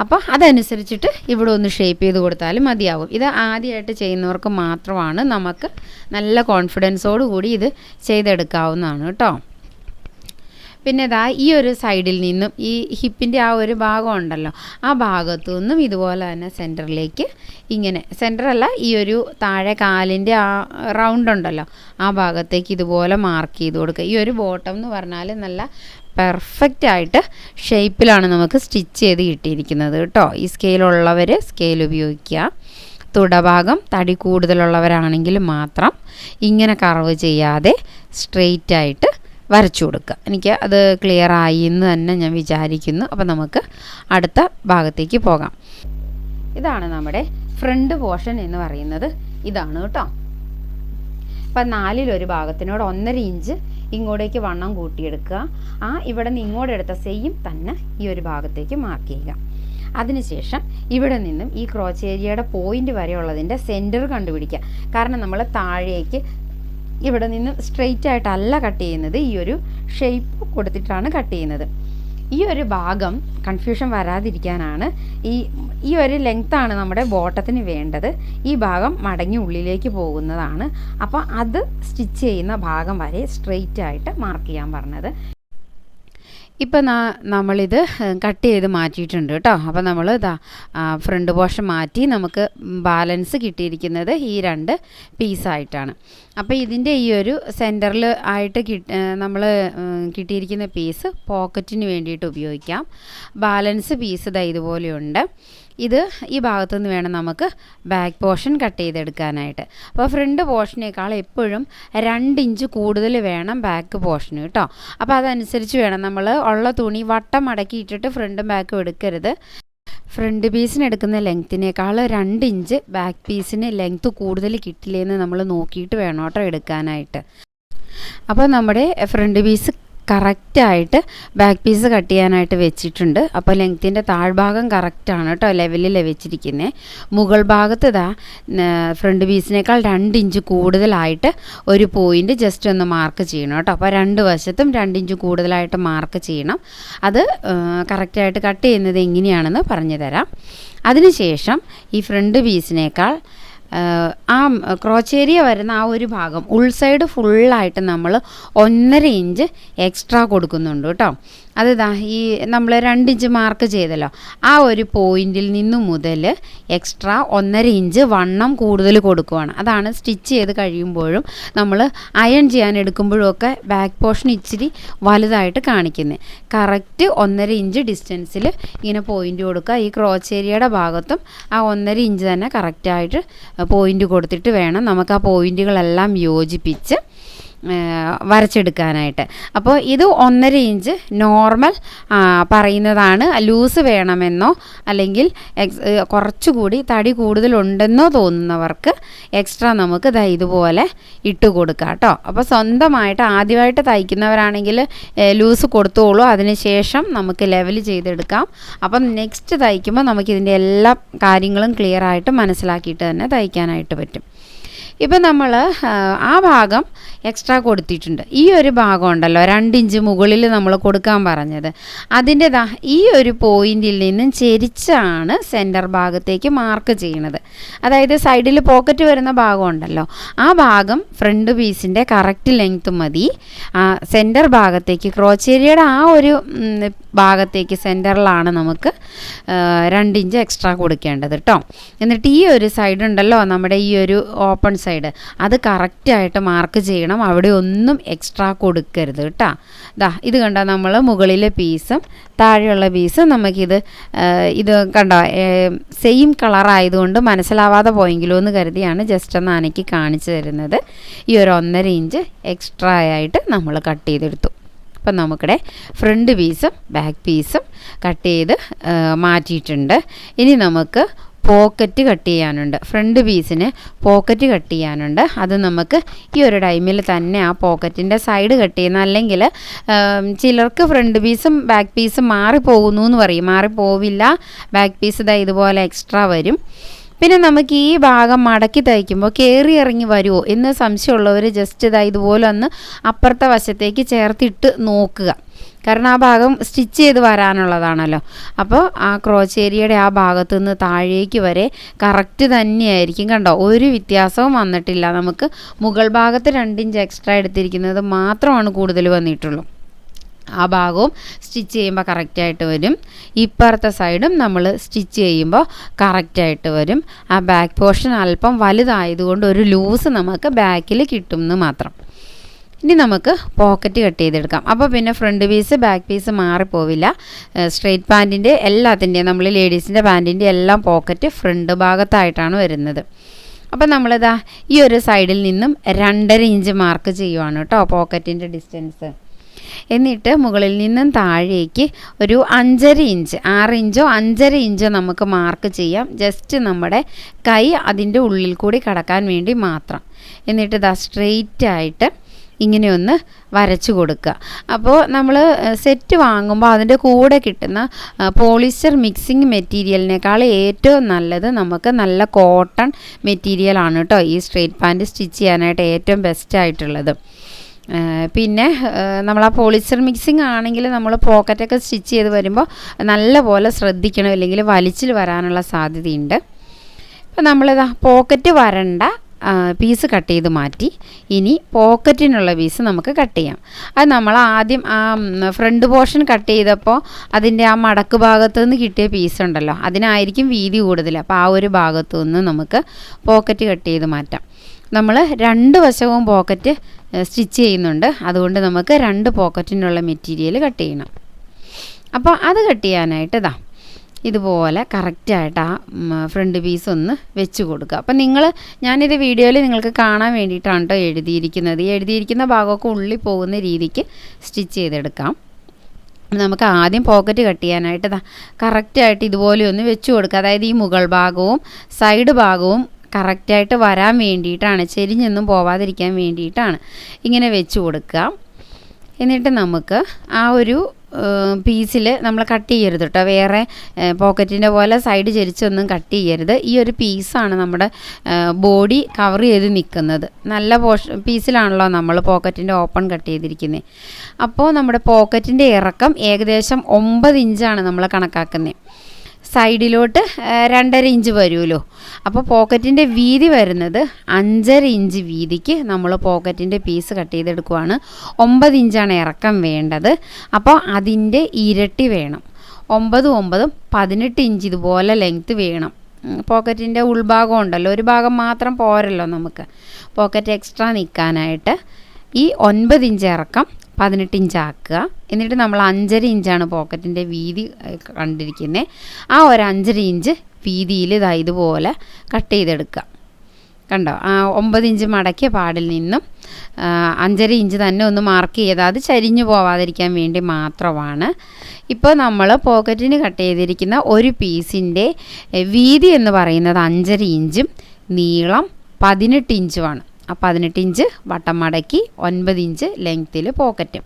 അപ്പോൾ അതനുസരിച്ചിട്ട് ഇവിടെ ഒന്ന് ഷേപ്പ് ചെയ്ത് കൊടുത്താലും മതിയാവും. ഇത് ആദ്യമായിട്ട് ചെയ്യുന്നവർക്ക് മാത്രമാണ് നമുക്ക് നല്ല കോൺഫിഡൻസോട് കൂടി ഇത് ചെയ്തെടുക്കാവുന്നതാണ് കേട്ടോ. പിന്നെ ഇതാ ഈ ഒരു സൈഡിൽ നിന്നും ഈ ഹിപ്പിൻ്റെ ആ ഒരു ഭാഗം ഉണ്ടല്ലോ, ആ ഭാഗത്തു നിന്നും ഇതുപോലെ തന്നെ സെൻറ്ററിലേക്ക് ഇങ്ങനെ, സെൻറ്ററല്ല ഈ ഒരു താഴെ കാലിൻ്റെ ആ റൗണ്ട് ഉണ്ടല്ലോ ആ ഭാഗത്തേക്ക് ഇതുപോലെ മാർക്ക് ചെയ്ത് കൊടുക്കുക. ഈ ഒരു ബോട്ടം എന്ന് പറഞ്ഞാൽ നല്ല പെർഫെക്റ്റ് ആയിട്ട് ഷേപ്പിലാണ് നമുക്ക് സ്റ്റിച്ച് ചെയ്ത് കിട്ടിയിരിക്കുന്നത് കേട്ടോ. ഈ സ്കെയിലുള്ളവർ സ്കെയിൽ ഉപയോഗിക്കുക. തുടഭാഗം തടി കൂടുതലുള്ളവരാണെങ്കിൽ മാത്രം ഇങ്ങനെ കർവ് ചെയ്യാതെ സ്ട്രെയിറ്റ് ആയിട്ട് വരച്ചു കൊടുക്കുക. എനിക്ക് അത് ക്ലിയർ ആയി എന്ന് തന്നെ ഞാൻ വിചാരിക്കുന്നു. അപ്പോൾ നമുക്ക് അടുത്ത ഭാഗത്തേക്ക് പോകാം. ഇതാണ് നമ്മുടെ ഫ്രണ്ട് പോർഷൻ എന്ന് പറയുന്നത്, ഇതാണ് കേട്ടോ. അപ്പം 4-1 ഭാഗത്തിനോട് 1.5 ഇഞ്ച് ഇങ്ങോട്ടേക്ക് വണ്ണം കൂട്ടിയെടുക്കുക. ഇവിടെ നിന്ന് ഇങ്ങോട്ട് എടുത്ത സെയിം തന്നെ ഈ ഒരു ഭാഗത്തേക്ക് മാർക്ക് ചെയ്യുക. അതിനുശേഷം ഇവിടെ നിന്നും ഈ ക്രോച്ച് ഏരിയയുടെ പോയിന്റ് വരെയുള്ളതിൻ്റെ സെൻറ്റർ കണ്ടുപിടിക്കുക. കാരണം നമ്മൾ താഴേക്ക് ഇവിടെ നിന്ന് സ്ട്രെയിറ്റ് ആയിട്ടല്ല കട്ട് ചെയ്യുന്നത്, ഈ ഒരു ഷേപ്പ് കൊടുത്തിട്ടാണ് കട്ട് ചെയ്യുന്നത്. ഈ ഒരു ഭാഗം കൺഫ്യൂഷൻ വരാതിരിക്കാനാണ് ഈ ഒരു ലെങ്ത്താണ് നമ്മുടെ ബോട്ടത്തിന് വേണ്ടത്. ഈ ഭാഗം മടങ്ങി ഉള്ളിലേക്ക് പോകുന്നതാണ്. അപ്പോൾ അത് സ്റ്റിച്ച് ചെയ്യുന്ന ഭാഗം വരെ സ്ട്രെയിറ്റ് ആയിട്ട് മാർക്ക് ചെയ്യാൻ പറഞ്ഞത്. ഇപ്പം നമ്മളിത് കട്ട് ചെയ്ത് മാറ്റിയിട്ടുണ്ട് കേട്ടോ. അപ്പോൾ നമ്മൾ ഫ്രണ്ട് പോർഷൻ മാറ്റി നമുക്ക് ബാലൻസ് കിട്ടിയിരിക്കുന്നത് ഈ 2 പീസായിട്ടാണ്. അപ്പോൾ ഇതിൻ്റെ ഈ ഒരു സെൻറ്ററിൽ ആയിട്ട് നമ്മൾ കിട്ടിയിരിക്കുന്ന പീസ് പോക്കറ്റിന് വേണ്ടിയിട്ട് ഉപയോഗിക്കാം. ബാലൻസ് പീസ് ഇതുപോലെയുണ്ട്. ഇത് ഈ ഭാഗത്തു നിന്ന് വേണം നമുക്ക് ബാക്ക് പോർഷൻ കട്ട് ചെയ്തെടുക്കാനായിട്ട്. അപ്പോൾ ഫ്രണ്ട് പോർഷനേക്കാൾ എപ്പോഴും 2 ഇഞ്ച് കൂടുതൽ വേണം ബാക്ക് പോർഷന് കേട്ടോ. അപ്പോൾ അതനുസരിച്ച് വേണം നമ്മൾ ഉള്ള തുണി വട്ടം മടക്കിയിട്ടിട്ട് ഫ്രണ്ടും ബാക്കും എടുക്കരുത്. ഫ്രണ്ട് പീസിന് എടുക്കുന്ന ലെങ്ത്തിനേക്കാൾ 2 ഇഞ്ച് ബാക്ക് പീസിന് ലെങ്ത്ത് കൂടുതൽ കിട്ടില്ലെന്ന് നമ്മൾ നോക്കിയിട്ട് വേണം കേട്ടോ എടുക്കാനായിട്ട്. അപ്പോൾ നമ്മുടെ ഫ്രണ്ട് പീസ് കറക്റ്റായിട്ട് ബാക്ക് പീസ് കട്ട് ചെയ്യാനായിട്ട് വെച്ചിട്ടുണ്ട്. അപ്പോൾ ലെങ്ത്തിൻ്റെ താഴ്ഭാഗം കറക്റ്റാണ് കേട്ടോ, ലെവലിൽ വെച്ചിരിക്കുന്നത്. മുകൾ ഭാഗത്ത് ഫ്രണ്ട് പീസിനേക്കാൾ 2 ഇഞ്ച് കൂടുതലായിട്ട് ഒരു പോയിൻ്റ് ജസ്റ്റ് ഒന്ന് മാർക്ക് ചെയ്യണം കേട്ടോ. അപ്പോൾ 2 വശത്തും 2 ഇഞ്ച് കൂടുതലായിട്ട് മാർക്ക് ചെയ്യണം. അത് കറക്റ്റായിട്ട് കട്ട് ചെയ്യുന്നത് എങ്ങനെയാണെന്ന് പറഞ്ഞു തരാം. അതിനുശേഷം ഈ ഫ്രണ്ട് പീസിനേക്കാൾ ആ ക്രോച്ച് ഏരിയ വരുന്ന ആ ഒരു ഭാഗം ഉൾസൈഡ് ഫുള്ളായിട്ട് നമ്മൾ 1.5 ഇഞ്ച് എക്സ്ട്രാ കൊടുക്കുന്നുണ്ട് കേട്ടോ. അത് ഈ നമ്മൾ 2 ഇഞ്ച് മാർക്ക് ചെയ്തല്ലോ, ആ ഒരു പോയിന്റിൽ നിന്ന് മുതൽ എക്സ്ട്രാ 1.5 ഇഞ്ച് വണ്ണം കൂടുതൽ കൊടുക്കുകയാണ്. അതാണ് സ്റ്റിച്ച് ചെയ്ത് കഴിയുമ്പോഴും നമ്മൾ അയൺ ചെയ്യാൻ എടുക്കുമ്പോഴും ഒക്കെ ബാക്ക് പോർഷൻ ഇച്ചിരി വലുതായിട്ട് കാണിക്കുന്നത്. കറക്റ്റ് 1.5 ഇഞ്ച് ഡിസ്റ്റൻസിൽ ഇങ്ങനെ പോയിന്റ് കൊടുക്കുക. ഈ ക്രോച്ച് ഏരിയയുടെ ഭാഗത്തും ആ 1.5 ഇഞ്ച് തന്നെ കറക്റ്റായിട്ട് പോയിന്റ് കൊടുത്തിട്ട് വേണം നമുക്ക് ആ പോയിന്റുകളെല്ലാം യോജിപ്പിച്ച് വരച്ചെടുക്കാനായിട്ട്. അപ്പോൾ ഇത് 1.5 ഇഞ്ച് നോർമൽ പറയുന്നതാണ്. ലൂസ് വേണമെന്നോ അല്ലെങ്കിൽ കുറച്ചുകൂടി തടി കൂടുതലുണ്ടെന്നോ തോന്നുന്നവർക്ക് എക്സ്ട്രാ നമുക്ക് ഇതുപോലെ ഇട്ട് കൊടുക്കാം കേട്ടോ. അപ്പോൾ സ്വന്തമായിട്ട് ആദ്യമായിട്ട് തയ്ക്കുന്നവരാണെങ്കിൽ ലൂസ് കൊടുത്തോളൂ, അതിനുശേഷം നമുക്ക് ലെവൽ ചെയ്തെടുക്കാം. അപ്പം നെക്സ്റ്റ് തയ്ക്കുമ്പോൾ നമുക്കിതിൻ്റെ എല്ലാ കാര്യങ്ങളും ക്ലിയർ ആയിട്ട് മനസ്സിലാക്കിയിട്ട് തന്നെ തയ്ക്കാനായിട്ട് പറ്റും. ഇപ്പം നമ്മൾ ആ ഭാഗം എക്സ്ട്രാ കൊടുത്തിട്ടുണ്ട്. ഈ ഒരു ഭാഗം ഉണ്ടല്ലോ 2 ഇഞ്ച് മുകളിൽ നമ്മൾ കൊടുക്കാൻ പറഞ്ഞത്, അതിൻ്റെ ഈ ഒരു പോയിന്റിൽ നിന്നും ചെരിച്ചാണ് സെൻറ്റർ ഭാഗത്തേക്ക് മാർക്ക് ചെയ്യുന്നത്. അതായത് സൈഡിൽ പോക്കറ്റ് വരുന്ന ഭാഗം ഉണ്ടല്ലോ, ആ ഭാഗം ഫ്രണ്ട് പീസിൻ്റെ കറക്റ്റ് ലെങ്ത്ത് മതി. സെൻറ്റർ ഭാഗത്തേക്ക് ക്രോച്ച് ഏരിയയുടെ ആ ഒരു ഭാഗത്തേക്ക് സെൻറ്ററിലാണ് നമുക്ക് 2 ഇഞ്ച് എക്സ്ട്രാ കൊടുക്കേണ്ടത് കേട്ടോ. എന്നിട്ട് ഈ ഒരു സൈഡ് ഉണ്ടല്ലോ നമ്മുടെ ഈ ഒരു ഓപ്പൺ സൈഡ്, അത് കറക്റ്റായിട്ട് മാർക്ക് ചെയ്യണം. അവിടെ ഒന്നും എക്സ്ട്രാ കൊടുക്കരുത് കേട്ടോ. ഇത് കണ്ടോ, നമ്മൾ മുകളിലെ പീസും താഴെയുള്ള പീസും ഇത് കണ്ടോ സെയിം കളർ ആയതുകൊണ്ട് മനസ്സിലാവാതെ പോയെങ്കിലോ എന്ന് കരുതിയാണ് ജസ്റ്റ് ഒന്ന് അനക്കി കാണിച്ചു തരുന്നത്. ഈ ഒരു 1.5 ഇഞ്ച് എക്സ്ട്രാ ആയിട്ട് നമ്മൾ കട്ട് ചെയ്തെടുത്തു. അപ്പം നമുക്കിടെ ഫ്രണ്ട് പീസും ബാക്ക് പീസും കട്ട് ചെയ്ത് മാറ്റിയിട്ടുണ്ട്. ഇനി നമുക്ക് പോക്കറ്റ് കട്ട് ചെയ്യാനുണ്ട്. ഫ്രണ്ട് പീസിന് പോക്കറ്റ് കട്ട് ചെയ്യാനുണ്ട്. അത് നമുക്ക് ഈ ഒരു ടൈമിൽ തന്നെ ആ പോക്കറ്റിൻ്റെ സൈഡ് കട്ട് ചെയ്യുന്ന, അല്ലെങ്കിൽ ചിലർക്ക് ഫ്രണ്ട് പീസും ബാക്ക് പീസും മാറിപ്പോകുന്നു എന്ന് പറയും. മാറിപ്പോവില്ല, ബാക്ക് പീസ് ഇതാ ഇതുപോലെ എക്സ്ട്രാ വരും. പിന്നെ നമുക്ക് ഈ ഭാഗം മടക്കി തയ്ക്കുമ്പോൾ കയറി ഇറങ്ങി വരുമോ എന്ന് സംശയമുള്ളവർ ജസ്റ്റ് ഇതാ ഇതുപോലെ ഒന്ന് അപ്പുറത്തെ വശത്തേക്ക് ചേർത്തിട്ട് നോക്കുക. കാരണം ആ ഭാഗം സ്റ്റിച്ച് ചെയ്ത് വരാനുള്ളതാണല്ലോ. അപ്പോൾ ആ ക്രോച്ച് ഏരിയയുടെ ആ ഭാഗത്തു നിന്ന് താഴേക്ക് വരെ കറക്റ്റ് തന്നെയായിരിക്കും. കണ്ടോ, ഒരു വ്യത്യാസവും വന്നിട്ടില്ല. നമുക്ക് മുകൾ ഭാഗത്ത് 2 ഇഞ്ച് എക്സ്ട്രാ എടുത്തിരിക്കുന്നത് മാത്രമാണ് കൂടുതൽ വന്നിട്ടുള്ളൂ. ആ ഭാഗവും സ്റ്റിച്ച് ചെയ്യുമ്പോൾ കറക്റ്റായിട്ട് വരും. ഇപ്പുറത്തെ സൈഡും നമ്മൾ സ്റ്റിച്ച് ചെയ്യുമ്പോൾ കറക്റ്റായിട്ട് വരും. ആ ബാക്ക് പോർഷൻ അല്പം വലുതായതുകൊണ്ട് ഒരു ലൂസ് നമുക്ക് ബാക്കിൽ കിട്ടും എന്ന് മാത്രം. ഇനി നമുക്ക് പോക്കറ്റ് കട്ട് ചെയ്തെടുക്കാം. അപ്പോൾ പിന്നെ ഫ്രണ്ട് പീസ് ബാക്ക് പീസ് മാറിപ്പോവില്ല. സ്ട്രെയിറ്റ് പാൻറ്റിൻ്റെ എല്ലാത്തിൻ്റെയും, നമ്മൾ ലേഡീസിൻ്റെ പാൻറ്റിൻ്റെ എല്ലാം പോക്കറ്റ് ഫ്രണ്ട് ഭാഗത്തായിട്ടാണ് വരുന്നത്. അപ്പം നമ്മളിതാ ഈ ഒരു സൈഡിൽ നിന്നും 2.5 ഇഞ്ച് മാർക്ക് ചെയ്യുവാണ് കേട്ടോ പോക്കറ്റിൻ്റെ ഡിസ്റ്റൻസ്. എന്നിട്ട് മുകളിൽ നിന്നും താഴേക്ക് ഒരു 5.5 ഇഞ്ച്, 6 ഇഞ്ചോ 5.5 ഇഞ്ചോ നമുക്ക് മാർക്ക് ചെയ്യാം. ജസ്റ്റ് നമ്മുടെ കൈ അതിൻ്റെ ഉള്ളിൽ കൂടി കടക്കാൻ വേണ്ടി മാത്രം. എന്നിട്ട് ഇതാ സ്ട്രെയിറ്റ് ആയിട്ട് ഇങ്ങനെ ഒന്ന് വരച്ചു കൊടുക്കുക. അപ്പോൾ നമ്മൾ സെറ്റ് വാങ്ങുമ്പോൾ അതിൻ്റെ കൂടെ കിട്ടുന്ന പോളിസ്റ്റർ മിക്സിങ് മെറ്റീരിയലിനേക്കാൾ ഏറ്റവും നല്ലത് നമുക്ക് നല്ല കോട്ടൺ മെറ്റീരിയലാണ് കേട്ടോ ഈ സ്ട്രെയിറ്റ് പാൻറ്റ് സ്റ്റിച്ച് ചെയ്യാനായിട്ട് ഏറ്റവും ബെസ്റ്റായിട്ടുള്ളത്. പിന്നെ നമ്മൾ ആ പോളിസ്റ്റർ മിക്സിങ് ആണെങ്കിൽ നമ്മൾ പോക്കറ്റൊക്കെ സ്റ്റിച്ച് ചെയ്ത് വരുമ്പോൾ നല്ല പോലെ ശ്രദ്ധിക്കണം, ഇല്ലെങ്കിൽ വലിച്ചിൽ വരാനുള്ള സാധ്യതയുണ്ട്. അപ്പോൾ നമ്മളിതാ പോക്കറ്റ് വരണ്ട പീസ് കട്ട് ചെയ്ത് മാറ്റി. ഇനി പോക്കറ്റിനുള്ള പീസ് നമുക്ക് കട്ട് ചെയ്യാം. അത് നമ്മൾ ആദ്യം ആ ഫ്രണ്ട് പോർഷൻ കട്ട് ചെയ്തപ്പോൾ അതിൻ്റെ ആ മടക്ക് ഭാഗത്തു നിന്ന് കിട്ടിയ പീസ് ഉണ്ടല്ലോ, അതിനായിരിക്കും വീതി കൂടുതൽ. അപ്പോൾ ആ ഒരു ഭാഗത്തു നിന്ന് നമുക്ക് പോക്കറ്റ് കട്ട് ചെയ്ത് മാറ്റാം. നമ്മൾ 2 വശവും പോക്കറ്റ് സ്റ്റിച്ച് ചെയ്യുന്നുണ്ട്, അതുകൊണ്ട് നമുക്ക് 2 പോക്കറ്റിനുള്ള മെറ്റീരിയൽ കട്ട് ചെയ്യണം. അപ്പോൾ അത് കട്ട് ചെയ്യാനായിട്ട് ഇതാ ഇതുപോലെ കറക്റ്റായിട്ട് ആ ഫ്രണ്ട് പീസ് ഒന്ന് വെച്ച് കൊടുക്കുക. അപ്പം ഞാനിത് വീഡിയോയിൽ നിങ്ങൾക്ക് കാണാൻ വേണ്ടിയിട്ടാണ് കേട്ടോ എഴുതിയിരിക്കുന്നത്. ഈ എഴുതിയിരിക്കുന്ന ഭാഗമൊക്കെ ഉള്ളിൽ പോകുന്ന രീതിക്ക് സ്റ്റിച്ച് ചെയ്തെടുക്കാം. നമുക്ക് ആദ്യം പോക്കറ്റ് കട്ട് ചെയ്യാനായിട്ട് ഇതാ കറക്റ്റായിട്ട് ഇതുപോലെ ഒന്ന് വെച്ച് കൊടുക്കുക. അതായത് ഈ മുകൾ ഭാഗവും സൈഡ് ഭാഗവും കറക്റ്റായിട്ട് വരാൻ വേണ്ടിയിട്ടാണ്, ചെരിഞ്ഞൊന്നും പോവാതിരിക്കാൻ വേണ്ടിയിട്ടാണ് ഇങ്ങനെ വെച്ച് കൊടുക്കുക. എന്നിട്ട് നമുക്ക് ആ ഒരു പീസിൽ നമ്മൾ കട്ട് ചെയ്യരുത് കേട്ടോ, വേറെ പോക്കറ്റിൻ്റെ പോലെ സൈഡ് ചെരിച്ചൊന്നും കട്ട് ചെയ്യരുത്. ഈ ഒരു പീസാണ് നമ്മുടെ ബോഡി കവർ ചെയ്ത് നിൽക്കുന്നത്. നല്ല പീസിലാണല്ലോ നമ്മൾ പോക്കറ്റിൻ്റെ ഓപ്പൺ കട്ട് ചെയ്തിരിക്കുന്നത്. അപ്പോൾ നമ്മുടെ പോക്കറ്റിൻ്റെ ഇറക്കം ഏകദേശം 9 ഇഞ്ചാണ് നമ്മൾ കണക്കാക്കുന്നത്. സൈഡിലോട്ട് 2.5 ഇഞ്ച് വരുമല്ലോ. അപ്പോൾ പോക്കറ്റിൻ്റെ വീതി വരുന്നത് 5.5 ഇഞ്ച് വീതിക്ക് നമ്മൾ പോക്കറ്റിൻ്റെ പീസ് കട്ട് ചെയ്തെടുക്കുവാണ്. 9 ഇഞ്ചാണ് ഇറക്കം വേണ്ടത്. അപ്പോൾ അതിൻ്റെ ഇരട്ടി വേണം. 9 9 18 ഇഞ്ച് ഇതുപോലെ ലെങ്ത്ത് വേണം. പോക്കറ്റിൻ്റെ ഉൾഭാഗം ഉണ്ടല്ലോ, ഒരു ഭാഗം മാത്രം പോരല്ലോ നമുക്ക് പോക്കറ്റ് എക്സ്ട്രാ നിൽക്കാനായിട്ട്. ഈ 9 ഇഞ്ച് ഇറക്കം 18 ഇഞ്ച് ആക്കുക. എന്നിട്ട് നമ്മൾ 5.5 ഇഞ്ചാണ് പോക്കറ്റിൻ്റെ വീതി കണ്ടിരിക്കുന്നത്. ആ ഒരു 5.5 ഇഞ്ച് വീതിയിൽ ഇതുപോലെ കട്ട് ചെയ്തെടുക്കുക. കണ്ടോ, 9 ഇഞ്ച് മടക്കിയ പാടിൽ നിന്നും 5.5 ഇഞ്ച് തന്നെ ഒന്ന് മാർക്ക് ചെയ്ത് അത് ചരിഞ്ഞു പോവാതിരിക്കാൻ വേണ്ടി മാത്രമാണ്. ഇപ്പോൾ നമ്മൾ പോക്കറ്റിന് കട്ട് ചെയ്തിരിക്കുന്ന ഒരു പീസിൻ്റെ വീതി എന്ന് പറയുന്നത് 5.5 ഇഞ്ചും നീളം 18 ഇഞ്ചുമാണ്. ആ 18 ഇഞ്ച് വട്ടം മടക്കി 9 ഇഞ്ച് ലെങ്ത്തിൽ പോക്കറ്റും.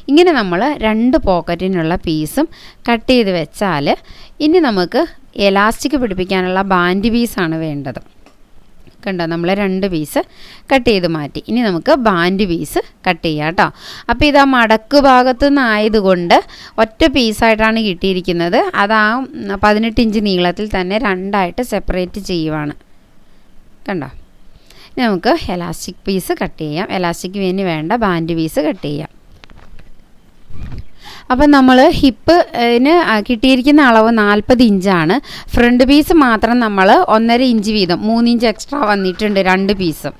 ഇങ്ങനെ നമ്മൾ 2 പോക്കറ്റിനുള്ള പീസും കട്ട് ചെയ്ത് വെച്ചാൽ ഇനി നമുക്ക് എലാസ്റ്റിക് പിടിപ്പിക്കാനുള്ള ബാൻഡ് പീസാണ് വേണ്ടത്. കണ്ടോ, നമ്മൾ 2 പീസ് കട്ട് ചെയ്ത് മാറ്റി. ഇനി നമുക്ക് ബാൻഡ് പീസ് കട്ട് ചെയ്യാം കേട്ടോ. അപ്പോൾ ഇതാ മടക്ക് ഭാഗത്തു നിന്നായതുകൊണ്ട് ഒറ്റ പീസായിട്ടാണ് കിട്ടിയിരിക്കുന്നത്. അത് ആ 18 ഇഞ്ച് നീളത്തിൽ തന്നെ 2ആയിട്ട് സെപ്പറേറ്റ് ചെയ്യുവാണ്. കണ്ടോ, നമുക്ക് എലാസ്റ്റിക് പീസ് കട്ട് ചെയ്യാം. എലാസ്റ്റിക് വേണ്ട ബാൻഡ് പീസ് കട്ട് ചെയ്യാം. അപ്പം നമ്മൾ ഹിപ്പിന് കിട്ടിയിരിക്കുന്ന അളവ് 40 ഇഞ്ചാണ്. ഫ്രണ്ട് പീസ് മാത്രം നമ്മൾ 1.5 ഇഞ്ച് വീതം 3 ഇഞ്ച് എക്സ്ട്രാ വന്നിട്ടുണ്ട് 2 പീസും.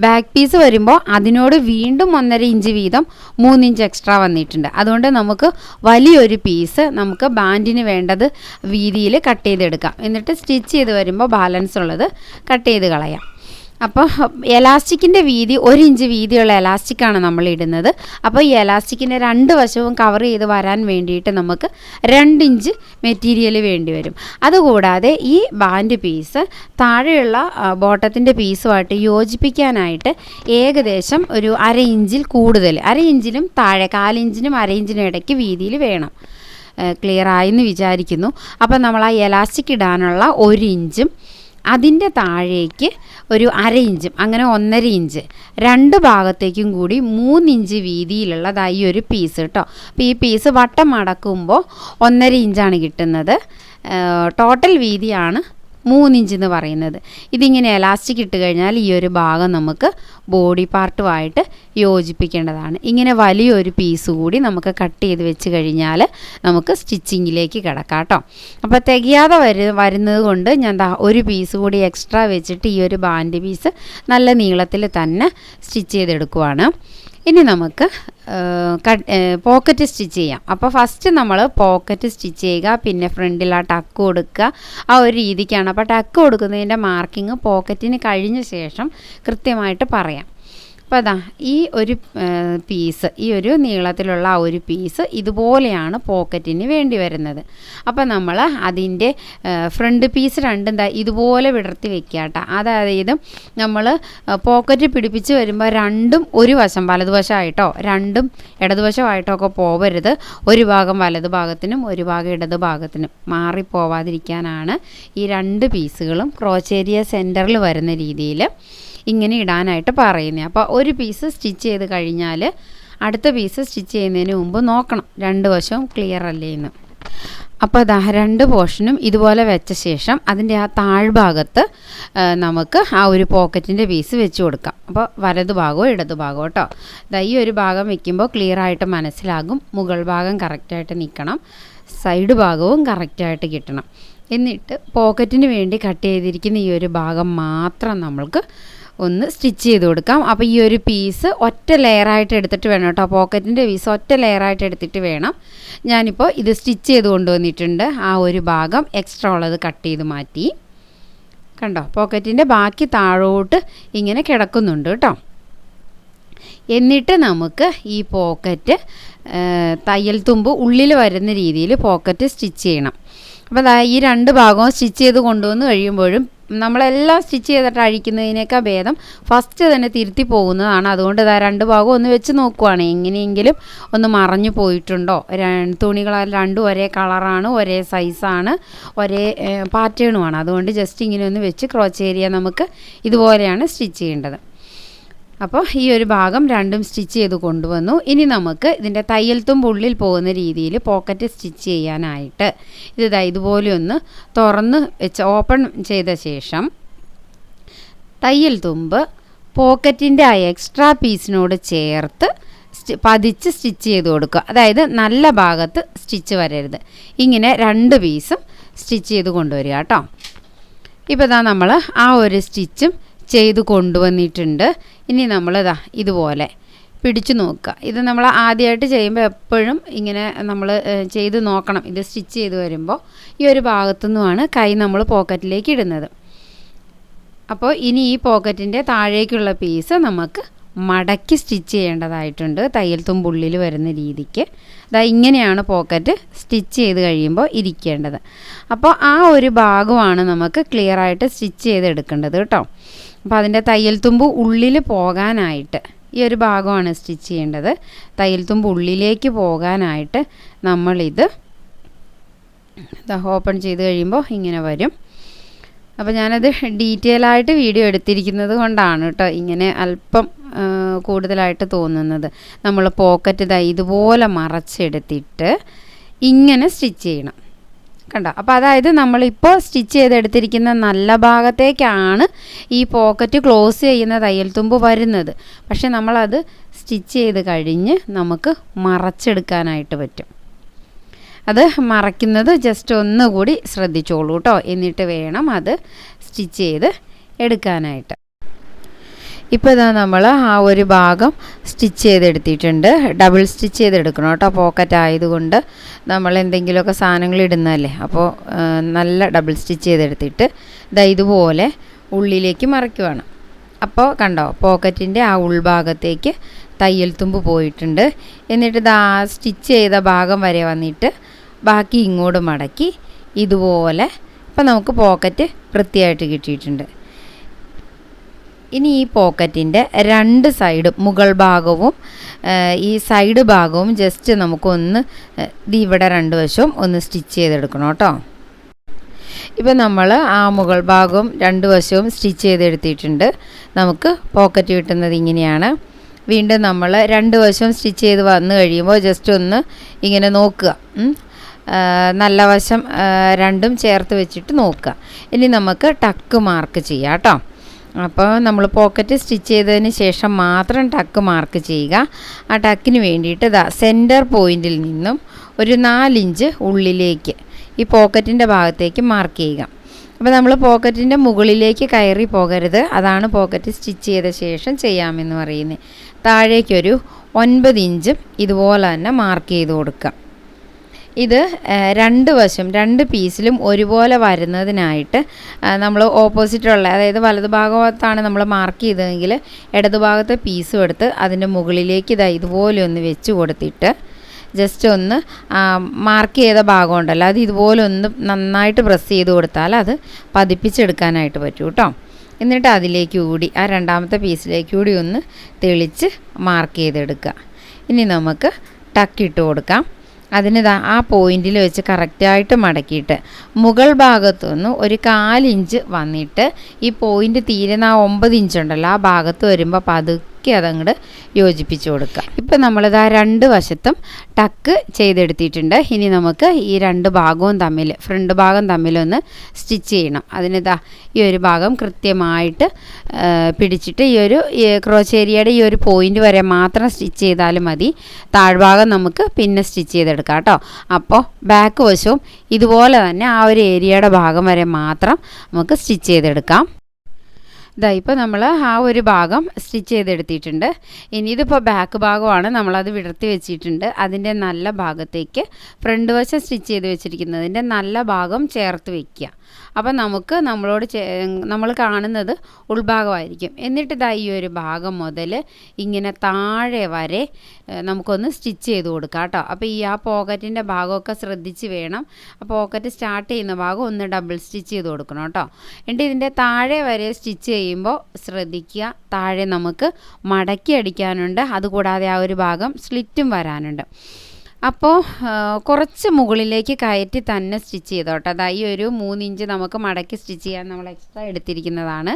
ബാക്ക് പീസ് വരുമ്പോൾ അതിനോട് വീണ്ടും 1.5 ഇഞ്ച് വീതം 3 ഇഞ്ച് എക്സ്ട്രാ വന്നിട്ടുണ്ട്. അതുകൊണ്ട് നമുക്ക് വലിയൊരു പീസ് നമുക്ക് ബാൻഡിന് വേണ്ടത് വീതിയിൽ കട്ട് ചെയ്തെടുക്കാം. എന്നിട്ട് സ്റ്റിച്ച് ചെയ്ത് വരുമ്പോൾ ബാലൻസ് ഉള്ളത് കട്ട് ചെയ്ത് കളയാം. അപ്പോൾ എലാസ്റ്റിക്കിൻ്റെ വീതി 1 ഇഞ്ച് വീതിയുള്ള എലാസ്റ്റിക്കാണ് നമ്മൾ ഇടുന്നത്. അപ്പോൾ ഈ എലാസ്റ്റിക്കിൻ്റെ 2 വശവും കവർ ചെയ്ത് വരാൻ വേണ്ടിയിട്ട് നമുക്ക് 2 ഇഞ്ച് മെറ്റീരിയൽ വേണ്ടി വരും. അതുകൂടാതെ ഈ ബാൻഡ് പീസ് താഴെയുള്ള ബോട്ടത്തിൻ്റെ പീസുമായിട്ട് യോജിപ്പിക്കാനായിട്ട് ഏകദേശം ഒരു 1/2 ഇഞ്ചിൽ കൂടുതൽ, 1/2 ഇഞ്ചിനും താഴെ 1/4 ഇഞ്ചിനും 1/2 ഇഞ്ചിനും ഇടയ്ക്ക് വീതിയിൽ വേണം. ക്ലിയർ ആയെന്ന് വിചാരിക്കുന്നു. അപ്പോൾ നമ്മൾ ആ എലാസ്റ്റിക് ഇടാനുള്ള 1 ഇഞ്ചും അതിൻ്റെ താഴേക്ക് ഒരു 1/2 ഇഞ്ചും, അങ്ങനെ 1.5 ഇഞ്ച്, 2 ഭാഗത്തേക്കും കൂടി 3 ഇഞ്ച് വീതിയിലുള്ളതായി ഒരു പീസ് കേട്ടോ. അപ്പോൾ ഈ പീസ് വട്ടം മടക്കുമ്പോൾ 1.5 ഇഞ്ചാണ് കിട്ടുന്നത്. ടോട്ടൽ വീതിയാണ് 3 ഇഞ്ച് എന്ന് പറയുന്നത്. ഇതിങ്ങനെ എലാസ്റ്റിക് ഇട്ട് കഴിഞ്ഞാൽ ഈ ഒരു ഭാഗം നമുക്ക് ബോഡി പാർട്ടുമായിട്ട് യോജിപ്പിക്കേണ്ടതാണ്. ഇങ്ങനെ വലിയൊരു പീസ് കൂടി നമുക്ക് കട്ട് ചെയ്ത് വെച്ച് കഴിഞ്ഞാൽ നമുക്ക് സ്റ്റിച്ചിങ്ങിലേക്ക് കിടക്കാം കേട്ടോ. അപ്പോൾ തികയാതെ വരുന്നത് കൊണ്ട് ഞാൻ ഒരു പീസ് കൂടി എക്സ്ട്രാ വെച്ചിട്ട് ഈ ഒരു ബാൻഡ് പീസ് നല്ല നീളത്തിൽ തന്നെ സ്റ്റിച്ച് ചെയ്തെടുക്കുവാണ്. ഇനി നമുക്ക് പോക്കറ്റ് സ്റ്റിച്ച് ചെയ്യാം. അപ്പോൾ ഫസ്റ്റ് നമ്മൾ പോക്കറ്റ് സ്റ്റിച്ച് ചെയ്യുക, പിന്നെ ഫ്രണ്ടിൽ ആ ടക്ക് കൊടുക്കുക, ആ ഒരു രീതിക്കാണ്. അപ്പോൾ ടക്ക് കൊടുക്കുന്നതിൻ്റെ മാർക്കിങ് പോക്കറ്റിന് കഴിഞ്ഞ ശേഷം കൃത്യമായിട്ട് പറയാം. അപ്പോൾ അതാ ഈ ഒരു പീസ്, ഈ ഒരു നീളത്തിലുള്ള ആ ഒരു പീസ് ഇതുപോലെയാണ് പോക്കറ്റിന് വേണ്ടി വരുന്നത്. അപ്പോൾ നമ്മൾ അതിൻ്റെ ഫ്രണ്ട് പീസ് രണ്ടും ഇതുപോലെ വിടർത്തി വെക്കുക കേട്ടോ. അതായത് നമ്മൾ പോക്കറ്റ് പിടിപ്പിച്ച് വരുമ്പോൾ രണ്ടും ഒരു വശം വലതുവശമായിട്ടോ രണ്ടും ഇടതുവശമായിട്ടോ ഒക്കെ പോവരുത്. ഒരു ഭാഗം വലതു ഭാഗത്തിനും ഒരു ഭാഗം ഇടതു ഭാഗത്തിനും മാറിപ്പോവാതിരിക്കാനാണ് ഈ 2 പീസുകളും ക്രോച്ചേരിയ സെൻറ്ററിൽ വരുന്ന രീതിയിൽ ഇങ്ങനെ ഇടാനായിട്ട് പറയുന്നത്. അപ്പോൾ ഒരു പീസ് സ്റ്റിച്ച് ചെയ്ത് കഴിഞ്ഞാൽ അടുത്ത പീസ് സ്റ്റിച്ച് ചെയ്യുന്നതിന് മുമ്പ് നോക്കണം 2 വശവും ക്ലിയർ അല്ലേ എന്ന്. അപ്പോൾ അതാ 2 പോർഷനും ഇതുപോലെ വെച്ച ശേഷം അതിൻ്റെ ആ താഴ്ഭാഗത്ത് നമുക്ക് ആ ഒരു പോക്കറ്റിൻ്റെ പീസ് വെച്ച് കൊടുക്കാം. അപ്പോൾ വലതു ഭാഗമോ ഇടതു ഭാഗമോ കേട്ടോ. ഈ ഒരു ഭാഗം വെക്കുമ്പോൾ ക്ലിയർ ആയിട്ട് മനസ്സിലാകും. മുകൾ ഭാഗം കറക്റ്റായിട്ട് നിൽക്കണം, സൈഡ് ഭാഗവും കറക്റ്റായിട്ട് കിട്ടണം. എന്നിട്ട് പോക്കറ്റിന് വേണ്ടി കട്ട് ചെയ്തിരിക്കുന്ന ഈ ഒരു ഭാഗം മാത്രം നമ്മൾക്ക് ഒന്ന് സ്റ്റിച്ച് ചെയ്ത് കൊടുക്കാം. അപ്പോൾ ഈ ഒരു പീസ് ഒറ്റ ലെയറായിട്ട് എടുത്തിട്ട് വേണം കേട്ടോ. പോക്കറ്റിൻ്റെ പീസ് ഒറ്റ ലെയറായിട്ട് എടുത്തിട്ട് വേണം. ഞാനിപ്പോൾ ഇത് സ്റ്റിച്ച് ചെയ്ത് കൊണ്ടുവന്നിട്ടുണ്ട്. ആ ഒരു ഭാഗം എക്സ്ട്രാ ഉള്ളത് കട്ട് ചെയ്ത് മാറ്റി. കണ്ടോ, പോക്കറ്റിൻ്റെ ബാക്കി താഴോട്ട് ഇങ്ങനെ കിടക്കുന്നുണ്ട് കേട്ടോ. എന്നിട്ട് നമുക്ക് ഈ പോക്കറ്റ് തയ്യൽ തുമ്പ് ഉള്ളിൽ വരുന്ന രീതിയിൽ പോക്കറ്റ് സ്റ്റിച്ച് ചെയ്യണം. അപ്പോൾ ഈ 2 ഭാഗവും സ്റ്റിച്ച് ചെയ്ത് കൊണ്ടുവന്ന് കഴിയുമ്പോഴും നമ്മളെല്ലാം സ്റ്റിച്ച് ചെയ്തിട്ട് അഴിക്കുന്നതിനേക്കാൾ ഭേദം ഫസ്റ്റ് തന്നെ തിരുത്തി പോകുന്നതാണ്. അതുകൊണ്ട് 2 ഭാഗവും ഒന്ന് വെച്ച് നോക്കുവാണ്, എങ്ങനെയെങ്കിലും ഒന്ന് മറഞ്ഞു പോയിട്ടുണ്ടോ. തുണികൾ രണ്ടും ഒരേ കളറാണ്, ഒരേ സൈസാണ്, ഒരേ പാറ്റേണുമാണ്. അതുകൊണ്ട് ജസ്റ്റ് ഇങ്ങനെ ഒന്ന് വെച്ച് ക്രോച്ചേരിയ നമുക്ക് ഇതുപോലെയാണ് സ്റ്റിച്ച് ചെയ്യേണ്ടത്. അപ്പോൾ ഈ ഒരു ഭാഗം രണ്ടും സ്റ്റിച്ച് ചെയ്ത് കൊണ്ടുവന്നു. ഇനി നമുക്ക് ഇതിൻ്റെ തയ്യൽ തുമ്പ് ഉള്ളിൽ പോകുന്ന രീതിയിൽ പോക്കറ്റ് സ്റ്റിച്ച് ചെയ്യാനായിട്ട് ഇതുപോലെ ഒന്ന് തുറന്ന് വെച്ച് ഓപ്പൺ ചെയ്ത ശേഷം തയ്യൽ തുമ്പ് പോക്കറ്റിൻ്റെ ആ എക്സ്ട്രാ പീസിനോട് ചേർത്ത് പതിച്ച് സ്റ്റിച്ച് ചെയ്ത് കൊടുക്കുക. അതായത് നല്ല ഭാഗത്ത് സ്റ്റിച്ച് വരരുത്. ഇങ്ങനെ 2 പീസും സ്റ്റിച്ച് ചെയ്ത് കൊണ്ടുവരിക കേട്ടോ. ഇപ്പോൾ നമ്മൾ ആ ഒരു സ്റ്റിച്ചും ചെയ്ത് കൊണ്ടുവന്നിട്ടുണ്ട്. ഇനി നമ്മളിതാ ഇതുപോലെ പിടിച്ചു നോക്കുക. ഇത് നമ്മൾ ആദ്യമായിട്ട് ചെയ്യുമ്പോൾ എപ്പോഴും ഇങ്ങനെ നമ്മൾ ചെയ്ത് നോക്കണം. ഇത് സ്റ്റിച്ച് ചെയ്ത് വരുമ്പോൾ ഈ ഒരു ഭാഗത്തുനിന്നുമാണ് കൈ നമ്മൾ പോക്കറ്റിലേക്ക് ഇടുന്നത്. അപ്പോൾ ഇനി ഈ പോക്കറ്റിൻ്റെ താഴേക്കുള്ള പീസ് നമുക്ക് മടക്കി സ്റ്റിച്ച് ചെയ്യേണ്ടതായിട്ടുണ്ട്, തയ്യൽ തുമ്പുള്ളിൽ വരുന്ന രീതിക്ക്. ഇങ്ങനെയാണ് പോക്കറ്റ് സ്റ്റിച്ച് ചെയ്ത് കഴിയുമ്പോൾ ഇരിക്കേണ്ടത്. അപ്പോൾ ആ ഒരു ഭാഗമാണ് നമുക്ക് ക്ലിയർ ആയിട്ട് സ്റ്റിച്ച് ചെയ്തെടുക്കേണ്ടത് കേട്ടോ. അപ്പോൾ അതിൻ്റെ തയ്യൽ തുമ്പ് ഉള്ളിൽ പോകാനായിട്ട് ഈ ഒരു ഭാഗമാണ് സ്റ്റിച്ച് ചെയ്യേണ്ടത്. തയ്യൽ തുമ്പ് ഉള്ളിലേക്ക് പോകാനായിട്ട് നമ്മളിത് ഓപ്പൺ ചെയ്ത് കഴിയുമ്പോൾ ഇങ്ങനെ വരും. അപ്പോൾ ഞാനത് ഡീറ്റെയിൽ ആയിട്ട് വീഡിയോ എടുത്തിരിക്കുന്നത് കൊണ്ടാണ് കേട്ടോ ഇങ്ങനെ അല്പം കൂടുതലായിട്ട് തോന്നുന്നത്. നമ്മൾ പോക്കറ്റ് ഇതുപോലെ മറച്ചെടുത്തിട്ട് ഇങ്ങനെ സ്റ്റിച്ച് ചെയ്യണം. കണ്ടോ? അപ്പോൾ അതായത് നമ്മളിപ്പോൾ സ്റ്റിച്ച് ചെയ്തെടുത്തിരിക്കുന്ന നല്ല ഭാഗത്തേക്കാണ് ഈ പോക്കറ്റ് ക്ലോസ് ചെയ്യുന്ന തയ്യൽ തുമ്പ് വരുന്നത്. പക്ഷെ നമ്മളത് സ്റ്റിച്ച് ചെയ്ത് കഴിഞ്ഞ് നമുക്ക് മറച്ചെടുക്കാനായിട്ട് പറ്റും. അത് മറയ്ക്കുന്നത് ജസ്റ്റ് ഒന്നുകൂടി ശ്രദ്ധിച്ചോളൂ കേട്ടോ. എന്നിട്ട് വേണം അത് സ്റ്റിച്ച് ചെയ്ത് എടുക്കാനായിട്ട്. ഇപ്പോൾ ഇതാ നമ്മൾ ആ ഒരു ഭാഗം സ്റ്റിച്ച് ചെയ്തെടുത്തിട്ടുണ്ട്. ഡബിൾ സ്റ്റിച്ച് ചെയ്തെടുക്കണം കേട്ടോ. പോക്കറ്റ് ആയതുകൊണ്ട് നമ്മൾ എന്തെങ്കിലുമൊക്കെ സാധനങ്ങൾ ഇടുന്നതല്ലേ. അപ്പോൾ നല്ല ഡബിൾ സ്റ്റിച്ച് ചെയ്തെടുത്തിട്ട് ഇതുപോലെ ഉള്ളിലേക്ക് മറയ്ക്കുവാണ്. അപ്പോൾ കണ്ടോ പോക്കറ്റിൻ്റെ ആ ഉൾഭാഗത്തേക്ക് തയ്യൽ തുമ്പ് പോയിട്ടുണ്ട്. എന്നിട്ട് ഇതാ സ്റ്റിച്ച് ചെയ്ത ഭാഗം വരെ വന്നിട്ട് ബാക്കി ഇങ്ങോട്ട് മടക്കി ഇതുപോലെ ഇപ്പം നമുക്ക് പോക്കറ്റ് വൃത്തിയായിട്ട് കിട്ടിയിട്ടുണ്ട്. ഇനി ഈ പോക്കറ്റിൻ്റെ രണ്ട് സൈഡും മുകൾ ഭാഗവും ഈ സൈഡ് ഭാഗവും ജസ്റ്റ് നമുക്കൊന്ന് ഇവിടെ രണ്ട് വശവും ഒന്ന് സ്റ്റിച്ച് ചെയ്തെടുക്കണം കേട്ടോ. ഇപ്പം നമ്മൾ ആ മുകൾ ഭാഗവും രണ്ട് വശവും സ്റ്റിച്ച് ചെയ്തെടുത്തിട്ടുണ്ട്. നമുക്ക് പോക്കറ്റ് കിട്ടുന്നത് ഇങ്ങനെയാണ്. വീണ്ടും നമ്മൾ രണ്ട് വശവും സ്റ്റിച്ച് ചെയ്ത് വന്നു കഴിയുമ്പോൾ ജസ്റ്റ് ഒന്ന് ഇങ്ങനെ നോക്കുക. നല്ല വശം രണ്ടും ചേർത്ത് വെച്ചിട്ട് നോക്കുക. ഇനി നമുക്ക് ടക്ക് മാർക്ക് ചെയ്യാം കേട്ടോ. അപ്പോൾ നമ്മൾ പോക്കറ്റ് സ്റ്റിച്ച് ചെയ്തതിന് ശേഷം മാത്രം ടക്ക് മാർക്ക് ചെയ്യുക. ആ ടക്കിന് വേണ്ടിയിട്ട് സെൻറ്റർ പോയിൻറ്റിൽ നിന്നും ഒരു 4 ഇഞ്ച് ഉള്ളിലേക്ക് ഈ പോക്കറ്റിൻ്റെ ഭാഗത്തേക്ക് മാർക്ക് ചെയ്യുക. അപ്പോൾ നമ്മൾ പോക്കറ്റിൻ്റെ മുകളിലേക്ക് കയറി പോകരുത്. അതാണ് പോക്കറ്റ് സ്റ്റിച്ച് ചെയ്ത ശേഷം ചെയ്യാമെന്ന് പറയുന്നത്. താഴേക്കൊരു 9 ഇഞ്ചും ഇതുപോലെ തന്നെ മാർക്ക് ചെയ്ത് കൊടുക്കുക. ഇത് രണ്ട് വശം രണ്ട് പീസിലും ഒരുപോലെ വരുന്നതിനായിട്ട് നമ്മൾ ഓപ്പോസിറ്റുള്ള, അതായത് വലതു ഭാഗത്താണ് നമ്മൾ മാർക്ക് ചെയ്തതെങ്കിൽ ഇടതുഭാഗത്തെ പീസും എടുത്ത് അതിൻ്റെ മുകളിലേക്ക് ഇതുപോലെ ഒന്ന് വെച്ച് കൊടുത്തിട്ട് ജസ്റ്റ് ഒന്ന് മാർക്ക് ചെയ്ത ഭാഗം ഉണ്ടല്ലോ അത് ഇതുപോലെ ഒന്ന് നന്നായിട്ട് പ്രസ് ചെയ്ത് കൊടുത്താൽ അത് പതിപ്പിച്ചെടുക്കാനായിട്ട് പറ്റും കേട്ടോ. എന്നിട്ട് അതിലേക്ക് കൂടി ആ രണ്ടാമത്തെ പീസിലേക്ക് കൂടി ഒന്ന് തെളിച്ച് മാർക്ക് ചെയ്തെടുക്കുക. ഇനി നമുക്ക് ടക്കിട്ട് കൊടുക്കാം. അതിന് ആ പോയിൻറ്റിൽ വെച്ച് കറക്റ്റായിട്ട് മടക്കിയിട്ട് മുകൾ ഭാഗത്തുനിന്ന് ഒരു 4 ഇഞ്ച് വന്നിട്ട് ഈ പോയിൻ്റ് തീരുന്ന ആ 9 ഇഞ്ച് ഉണ്ടല്ലോ ആ ഭാഗത്ത് വരുമ്പോൾ പതുക്കെ അതങ്ങോട്ട് യോജിപ്പിച്ച് കൊടുക്കുക. ഇപ്പം നമ്മളിത് ആ രണ്ട് വശത്തും ടക്ക് ചെയ്തെടുത്തിട്ടുണ്ട്. ഇനി നമുക്ക് ഈ രണ്ട് ഭാഗവും തമ്മിൽ ഫ്രണ്ട് ഭാഗം തമ്മിലൊന്ന് സ്റ്റിച്ച് ചെയ്യണം. അതിനിതാ ഈ ഒരു ഭാഗം കൃത്യമായിട്ട് പിടിച്ചിട്ട് ഈ ഒരു ക്രോച്ചേരിയയുടെ ഈ ഒരു പോയിൻ്റ് വരെ മാത്രം സ്റ്റിച്ച് ചെയ്താലും മതി. താഴ്ഭാഗം നമുക്ക് പിന്നെ സ്റ്റിച്ച് ചെയ്തെടുക്കാം കേട്ടോ. അപ്പോൾ ബാക്ക് വശവും ഇതുപോലെ തന്നെ ആ ഒരു ഏരിയയുടെ ഭാഗം വരെ മാത്രം നമുക്ക് സ്റ്റിച്ച് ചെയ്തെടുക്കാം. ഇപ്പോൾ നമ്മൾ ആ ഒരു ഭാഗം സ്റ്റിച്ച് ചെയ്തെടുത്തിട്ടുണ്ട്. ഇനി ഇതിപ്പോൾ ബാക്ക് ഭാഗമാണ്, നമ്മളത് വിടർത്തി വെച്ചിട്ടുണ്ട്. അതിൻ്റെ നല്ല ഭാഗത്തേക്ക് ഫ്രണ്ട് വശം സ്റ്റിച്ച് ചെയ്ത് വെച്ചിരിക്കുന്നതിൻ്റെ നല്ല ഭാഗം ചേർത്ത് വയ്ക്കുക. അപ്പം നമുക്ക് നമ്മൾ കാണുന്നത് ഉൾഭാഗമായിരിക്കും. എന്നിട്ട് ഈ ഒരു ഭാഗം മുതൽ ഇങ്ങനെ താഴെ വരെ നമുക്കൊന്ന് സ്റ്റിച്ച് ചെയ്ത് കൊടുക്കാം കേട്ടോ. അപ്പോൾ ആ പോക്കറ്റിൻ്റെ ഭാഗമൊക്കെ ശ്രദ്ധിച്ച് വേണം. ആ പോക്കറ്റ് സ്റ്റാർട്ട് ചെയ്യുന്ന ഭാഗം ഒന്ന് ഡബിൾ സ്റ്റിച്ച് ചെയ്ത് കൊടുക്കണം കേട്ടോ. എന്നിട്ട് ഇതിൻ്റെ താഴെ വരെ സ്റ്റിച്ച് ചെയ്യുമ്പോൾ ശ്രദ്ധിക്കുക, താഴെ നമുക്ക് മടക്കി അടിക്കാനുണ്ട്. അതുകൂടാതെ ആ ഒരു ഭാഗം സ്ലിറ്റും വരാനുണ്ട്. അപ്പോൾ കുറച്ച് മുകളിലേക്ക് കയറ്റി തന്നെ സ്റ്റിച്ച് ചെയ്തോട്ടെ. ഈ ഒരു 3 ഇഞ്ച് നമുക്ക് മടക്കി സ്റ്റിച്ച് ചെയ്യാൻ നമ്മൾ എക്സ്ട്രാ എടുത്തിരിക്കുന്നതാണ്.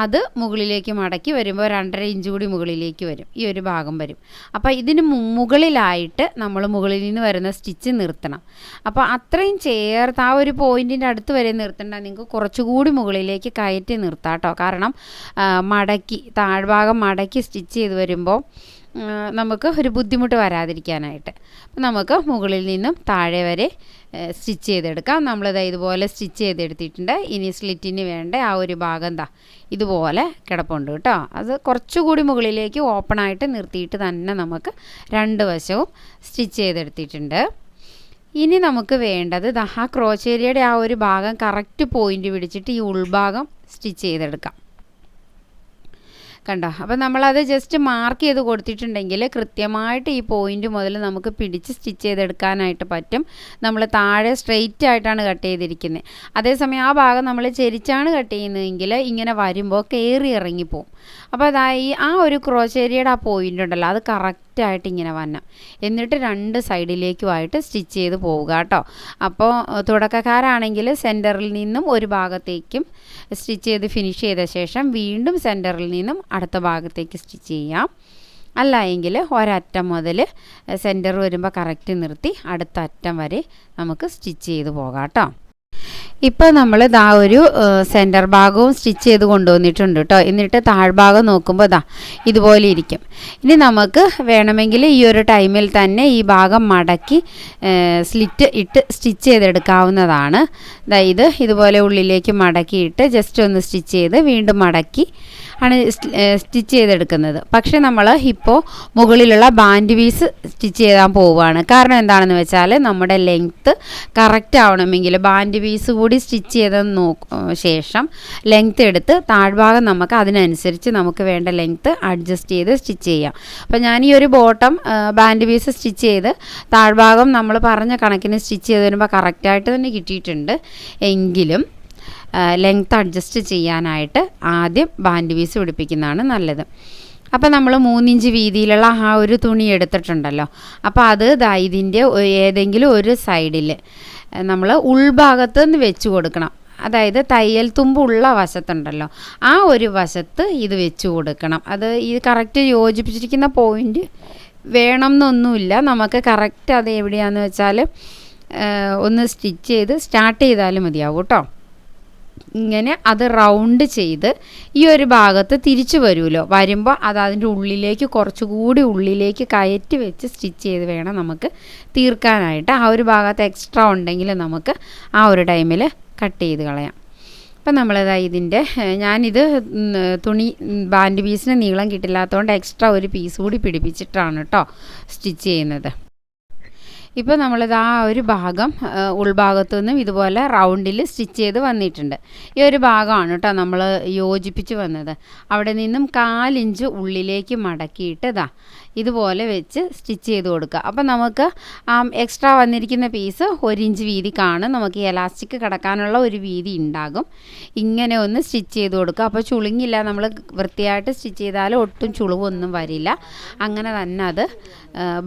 അത് മുകളിലേക്ക് മടക്കി വരുമ്പോൾ 2.5 ഇഞ്ച് കൂടി മുകളിലേക്ക് വരും, ഈ ഒരു ഭാഗം വരും. അപ്പോൾ ഇതിന് മുകളിലായിട്ട് നമ്മൾ മുകളിൽ നിന്ന് വരുന്ന സ്റ്റിച്ച് നിർത്തണം. അപ്പോൾ അത്രയും ചേർത്ത് ആ ഒരു പോയിൻറ്റിൻ്റെ അടുത്ത് വരെ നിർത്തണ്ട, നിങ്ങൾക്ക് കുറച്ചുകൂടി മുകളിലേക്ക് കയറ്റി നിർത്താം കേട്ടോ. കാരണം താഴ്ഭാഗം മടക്കി സ്റ്റിച്ച് ചെയ്ത് വരുമ്പോൾ നമുക്ക് ഒരു ബുദ്ധിമുട്ട് വരാതിരിക്കാനായിട്ട്. അപ്പം നമുക്ക് മുകളിൽ നിന്നും താഴെ വരെ സ്റ്റിച്ച് ചെയ്തെടുക്കാം. നമ്മളിത് ഇതുപോലെ സ്റ്റിച്ച് ചെയ്തെടുത്തിട്ടുണ്ട്. ഇനി സ്ലിറ്റിന് വേണ്ട ആ ഒരു ഭാഗം ഇതുപോലെ കിടപ്പുണ്ട് കേട്ടോ. അത് കുറച്ചുകൂടി മുകളിലേക്ക് ഓപ്പണായിട്ട് നിർത്തിയിട്ട് തന്നെ നമുക്ക് രണ്ട് വശവും സ്റ്റിച്ച് ചെയ്തെടുത്തിട്ടുണ്ട്. ഇനി നമുക്ക് വേണ്ടത് ആ ക്രോച്ചേരിയയുടെ ആ ഒരു ഭാഗം കറക്റ്റ് പോയിൻ്റ് പിടിച്ചിട്ട് ഈ ഉൾഭാഗം സ്റ്റിച്ച് ചെയ്തെടുക്കാം. കണ്ടോ? അപ്പോൾ നമ്മളത് ജസ്റ്റ് മാർക്ക് ചെയ്ത് കൊടുത്തിട്ടുണ്ടെങ്കിൽ കൃത്യമായിട്ട് ഈ പോയിൻ്റ് മുതൽ നമുക്ക് പിടിച്ച് സ്റ്റിച്ച് ചെയ്തെടുക്കാനായിട്ട് പറ്റും. നമ്മൾ താഴെ സ്ട്രെയിറ്റ് ആയിട്ടാണ് കട്ട് ചെയ്തിരിക്കുന്നത്. അതേസമയം ആ ഭാഗം നമ്മൾ ചെരിച്ചാണ് കട്ട് ചെയ്യുന്നതെങ്കിൽ ഇങ്ങനെ വരുമ്പോൾ കയറി ഇറങ്ങിപ്പോവും. അപ്പോൾ ആ ഒരു ക്രോച്ചേരിയയുടെ ആ പോയിൻ്റ് ഉണ്ടല്ലോ അത് കറക്റ്റായിട്ട് ഇങ്ങനെ വരണം. എന്നിട്ട് രണ്ട് സൈഡിലേക്കുമായിട്ട് സ്റ്റിച്ച് ചെയ്ത് പോവുക കേട്ടോ. അപ്പോൾ തുടക്കക്കാരാണെങ്കിൽ സെൻറ്ററിൽ നിന്നും ഒരു ഭാഗത്തേക്കും സ്റ്റിച്ച് ചെയ്ത് ഫിനിഷ് ചെയ്ത ശേഷം വീണ്ടും സെൻറ്ററിൽ നിന്നും അടുത്ത ഭാഗത്തേക്ക് സ്റ്റിച്ച് ചെയ്യാം. അല്ല എങ്കിൽ ഒരറ്റം മുതൽ സെൻറ്റർ വരുമ്പോൾ കറക്റ്റ് നിർത്തി അടുത്ത അറ്റം വരെ നമുക്ക് സ്റ്റിച്ച് ചെയ്ത് പോകാം കേട്ടോ. ഇപ്പോൾ നമ്മൾ ഒരു സെൻറ്റർ ഭാഗവും സ്റ്റിച്ച് ചെയ്ത് കൊണ്ടുവന്നിട്ടുണ്ട് കേട്ടോ. എന്നിട്ട് താഴ്ഭാഗം നോക്കുമ്പോൾ ഇതുപോലെ ഇരിക്കും. ഇനി നമുക്ക് വേണമെങ്കിൽ ഈ ഒരു ടൈമിൽ തന്നെ ഈ ഭാഗം മടക്കി സ്ലിറ്റ് ഇട്ട് സ്റ്റിച്ച് ചെയ്തെടുക്കാവുന്നതാണ്. ഇതുപോലെ ഉള്ളിലേക്ക് മടക്കിയിട്ട് ജസ്റ്റ് ഒന്ന് സ്റ്റിച്ച് ചെയ്ത് വീണ്ടും മടക്കി ആണ് സ്റ്റിച്ച് ചെയ്തെടുക്കുന്നത്. പക്ഷേ നമ്മൾ ഇപ്പോൾ മുകളിലുള്ള ബാൻഡ് പീസ് സ്റ്റിച്ച് ചെയ്യാൻ പോവുകയാണ്. കാരണം എന്താണെന്ന് വെച്ചാൽ നമ്മുടെ ലെങ്ത്ത് കറക്റ്റ് ആവണമെങ്കിൽ ബാൻഡ് പീസ് കൂടി സ്റ്റിച്ച് ചെയ്ത ശേഷം ലെങ്ത്ത് എടുത്ത് താഴ്ഭാഗം നമുക്ക് അതിനനുസരിച്ച് നമുക്ക് വേണ്ട ലെങ്ത്ത് അഡ്ജസ്റ്റ് ചെയ്ത് സ്റ്റിച്ച് ചെയ്യാം. അപ്പോൾ ഞാൻ ഈ ഒരു ബോട്ടം ബാൻഡ് പീസ് സ്റ്റിച്ച് ചെയ്ത് താഴ്ഭാഗം നമ്മൾ പറഞ്ഞ കണക്കിന് സ്റ്റിച്ച് ചെയ്ത് വരുമ്പോൾ കറക്റ്റായിട്ട് തന്നെ കിട്ടിയിട്ടുണ്ട്. എങ്കിലും ലെങ്ത്ത് അഡ്ജസ്റ്റ് ചെയ്യാനായിട്ട് ആദ്യം ബാൻഡ് പീസ് പിടിപ്പിക്കുന്നതാണ് നല്ലത്. അപ്പോൾ നമ്മൾ 3 ഇഞ്ച് വീതിയിലുള്ള ആ ഒരു തുണി എടുത്തിട്ടുണ്ടല്ലോ, അപ്പോൾ അത് ഇതിൻ്റെ ഏതെങ്കിലും ഒരു സൈഡിൽ നമ്മൾ ഉൾഭാഗത്ത് നിന്ന് വെച്ച് കൊടുക്കണം. അതായത് തയ്യൽ തുമ്പുള്ള വശത്തുണ്ടല്ലോ, ആ ഒരു വശത്ത് ഇത് വെച്ച് കൊടുക്കണം. അത് ഈ കറക്റ്റ് യോജിപ്പിച്ചിരിക്കുന്ന പോയിൻ്റ് വേണം എന്നൊന്നുമില്ല, നമുക്ക് കറക്റ്റ് അത് എവിടെയാണെന്ന് വെച്ചാൽ ഒന്ന് സ്റ്റിച്ച് ചെയ്ത് സ്റ്റാർട്ട് ചെയ്താലും മതിയാവും കേട്ടോ. ഇങ്ങനെ അത് റൗണ്ട് ചെയ്ത് ഈ ഒരു ഭാഗത്ത് തിരിച്ചു വരുമല്ലോ, വരുമ്പോൾ അത് അതിൻ്റെ ഉള്ളിലേക്ക് കുറച്ചുകൂടി ഉള്ളിലേക്ക് കയറ്റി വെച്ച് സ്റ്റിച്ച് ചെയ്ത് വേണം നമുക്ക് തീർക്കാനായിട്ട്. ആ ഒരു ഭാഗത്ത് എക്സ്ട്രാ ഉണ്ടെങ്കിൽ നമുക്ക് ആ ഒരു ടൈമിൽ കട്ട് ചെയ്ത് കളയാം. അപ്പം നമ്മളിതാ ഇതിൻ്റെ ഞാനിത് തുണി ബാൻഡ് പീസിന് നീളം കിട്ടില്ലാത്തതുകൊണ്ട് എക്സ്ട്രാ ഒരു പീസ് കൂടി പിടിപ്പിച്ചിട്ടാണ് കേട്ടോ സ്റ്റിച്ച് ചെയ്യുന്നത്. ഇപ്പോൾ നമ്മളിത് ആ ഒരു ഭാഗം ഉൾഭാഗത്തു നിന്നും ഇതുപോലെ റൗണ്ടിൽ സ്റ്റിച്ച് ചെയ്ത് വന്നിട്ടുണ്ട്. ഈ ഒരു ഭാഗമാണ് കേട്ടോ നമ്മൾ യോജിപ്പിച്ച് വന്നത്. അവിടെ നിന്നും 1/4 ഇഞ്ച് ഉള്ളിലേക്ക് മടക്കിയിട്ട് ഇതുപോലെ വെച്ച് സ്റ്റിച്ച് ചെയ്ത് കൊടുക്കുക. അപ്പം നമുക്ക് എക്സ്ട്രാ വന്നിരിക്കുന്ന പീസ് 1 ഇഞ്ച് വീതി കാണും. നമുക്ക് എലാസ്റ്റിക് കിടക്കാനുള്ള ഒരു വീതി ഉണ്ടാകും. ഇങ്ങനെ ഒന്ന് സ്റ്റിച്ച് ചെയ്ത് കൊടുക്കുക. അപ്പോൾ ചുളുങ്ങില്ല, നമ്മൾ വൃത്തിയായിട്ട് സ്റ്റിച്ച് ചെയ്താൽ ഒട്ടും ചുളിവൊന്നും വരില്ല. അങ്ങനെ തന്നെ അത്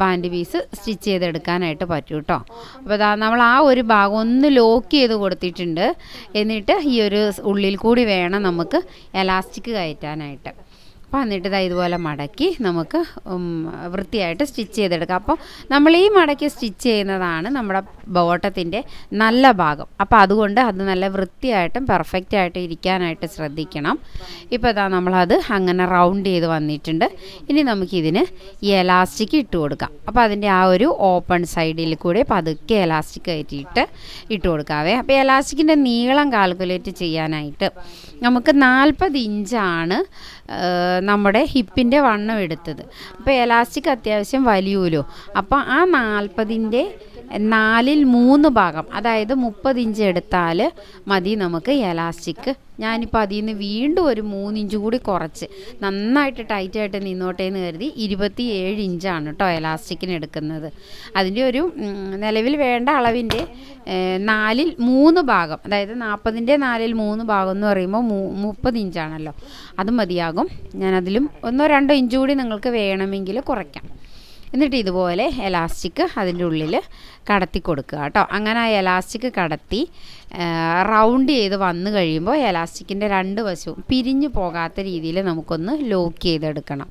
ബാൻഡ് പീസ് സ്റ്റിച്ച് ചെയ്തെടുക്കാനായിട്ട് പറ്റും കേട്ടോ. അപ്പോൾ നമ്മൾ ആ ഒരു ഭാഗം ഒന്ന് ലോക്ക് ചെയ്ത് കൊടുത്തിട്ടുണ്ട്. എന്നിട്ട് ഈ ഒരു ഉള്ളിൽ കൂടി വേണം നമുക്ക് എലാസ്റ്റിക് കയറ്റാനായിട്ട്. അപ്പോൾ എന്നിട്ട് ഇതുപോലെ മടക്കി നമുക്ക് വൃത്തിയായിട്ട് സ്റ്റിച്ച് ചെയ്തെടുക്കാം. അപ്പോൾ നമ്മൾ ഈ മടക്കി സ്റ്റിച്ച് ചെയ്യുന്നതാണ് നമ്മുടെ ബോട്ടത്തിൻ്റെ നല്ല ഭാഗം. അപ്പോൾ അതുകൊണ്ട് അത് നല്ല വൃത്തിയായിട്ടും പെർഫെക്റ്റായിട്ട് ഇരിക്കാനായിട്ട് ശ്രദ്ധിക്കണം. ഇപ്പോൾ നമ്മളത് അങ്ങനെ റൗണ്ട് ചെയ്ത് വന്നിട്ടുണ്ട്. ഇനി നമുക്കിതിന് ഈ എലാസ്റ്റിക് ഇട്ട് കൊടുക്കാം. അപ്പോൾ അതിൻ്റെ ആ ഒരു ഓപ്പൺ സൈഡിൽ കൂടെ പതുക്കെ എലാസ്റ്റിക് കയറ്റിയിട്ട് ഇട്ട് കൊടുക്കാവേ. അപ്പോൾ എലാസ്റ്റിക്കിൻ്റെ നീളം കാൽക്കുലേറ്റ് ചെയ്യാനായിട്ട് നമുക്ക് 40 ഇഞ്ചാണ് നമ്മുടെ ഹിപ്പിൻ്റെ വണ്ണം എടുത്തത്. അപ്പോൾ എലാസ്റ്റിക് അത്യാവശ്യം വലിയുമല്ലോ. അപ്പോൾ ആ 40ൻ്റെ 4/3 ഭാഗം, അതായത് 30 ഇഞ്ച് എടുത്താൽ മതി നമുക്ക് എലാസ്റ്റിക്. ഞാനിപ്പോൾ അതിൽ നിന്ന് വീണ്ടും ഒരു 3 ഇഞ്ച് കൂടി കുറച്ച് നന്നായിട്ട് ടൈറ്റായിട്ട് നിന്നോട്ടെ എന്ന് കരുതി 27 ഇഞ്ചാണ് കേട്ടോ എലാസ്റ്റിക്കിന് എടുക്കുന്നത്. അതിൻ്റെ ഒരു നിലവിൽ വേണ്ട അളവിൻ്റെ 4/3 ഭാഗം, അതായത് 40ൻ്റെ 4/3 ഭാഗം എന്ന് പറയുമ്പോൾ 30 ഇഞ്ചാണല്ലോ, അത് മതിയാകും. ഞാനതിലും 1-2 ഇഞ്ച് കൂടി നിങ്ങൾക്ക് വേണമെങ്കിൽ കുറയ്ക്കാം. എന്നിട്ട് ഇതുപോലെ എലാസ്റ്റിക് അതിൻ്റെ ഉള്ളിൽ കടത്തി കൊടുക്കുക കേട്ടോ. അങ്ങനെ ആ എലാസ്റ്റിക് കടത്തി റൗണ്ട് ചെയ്ത് വന്നു കഴിയുമ്പോൾ എലാസ്റ്റിക്കിൻ്റെ 2 വശവും പിരിഞ്ഞു പോകാത്ത രീതിയിൽ നമുക്കൊന്ന് ലോക്ക് ചെയ്തെടുക്കണം.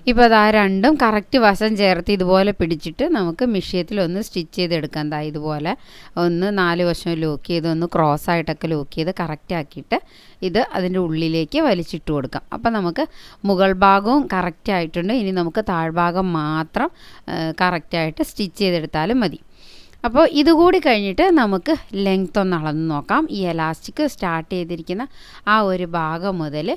ഇപ്പോൾ അത് ആ രണ്ടും കറക്റ്റ് വശം ചേർത്ത് ഇതുപോലെ പിടിച്ചിട്ട് നമുക്ക് മിഷ്യത്തിൽ ഒന്ന് സ്റ്റിച്ച് ചെയ്തെടുക്കാം. ഇതുപോലെ ഒന്ന് 4 വശവും ലോക്ക് ചെയ്ത് ഒന്ന് ക്രോസ് ആയിട്ടൊക്കെ ലോക്ക് ചെയ്ത് കറക്റ്റ് ആക്കിയിട്ട് ഇത് അതിൻ്റെ ഉള്ളിലേക്ക് വലിച്ചിട്ട് കൊടുക്കാം. അപ്പോൾ നമുക്ക് മുകൾ ഭാഗവും കറക്റ്റ് ആയിട്ടുണ്ട്. ഇനി നമുക്ക് താഴ്ഭാഗം മാത്രം കറക്റ്റായിട്ട് സ്റ്റിച്ച് ചെയ്തെടുത്താലും മതി. അപ്പോൾ ഇതുകൂടി കഴിഞ്ഞിട്ട് നമുക്ക് ലെങ്ത് ഒന്ന് അളന്ന് നോക്കാം. ഈ എലാസ്റ്റിക് സ്റ്റാർട്ട് ചെയ്തിരിക്കുന്ന ആ ഒരു ഭാഗം മുതൽ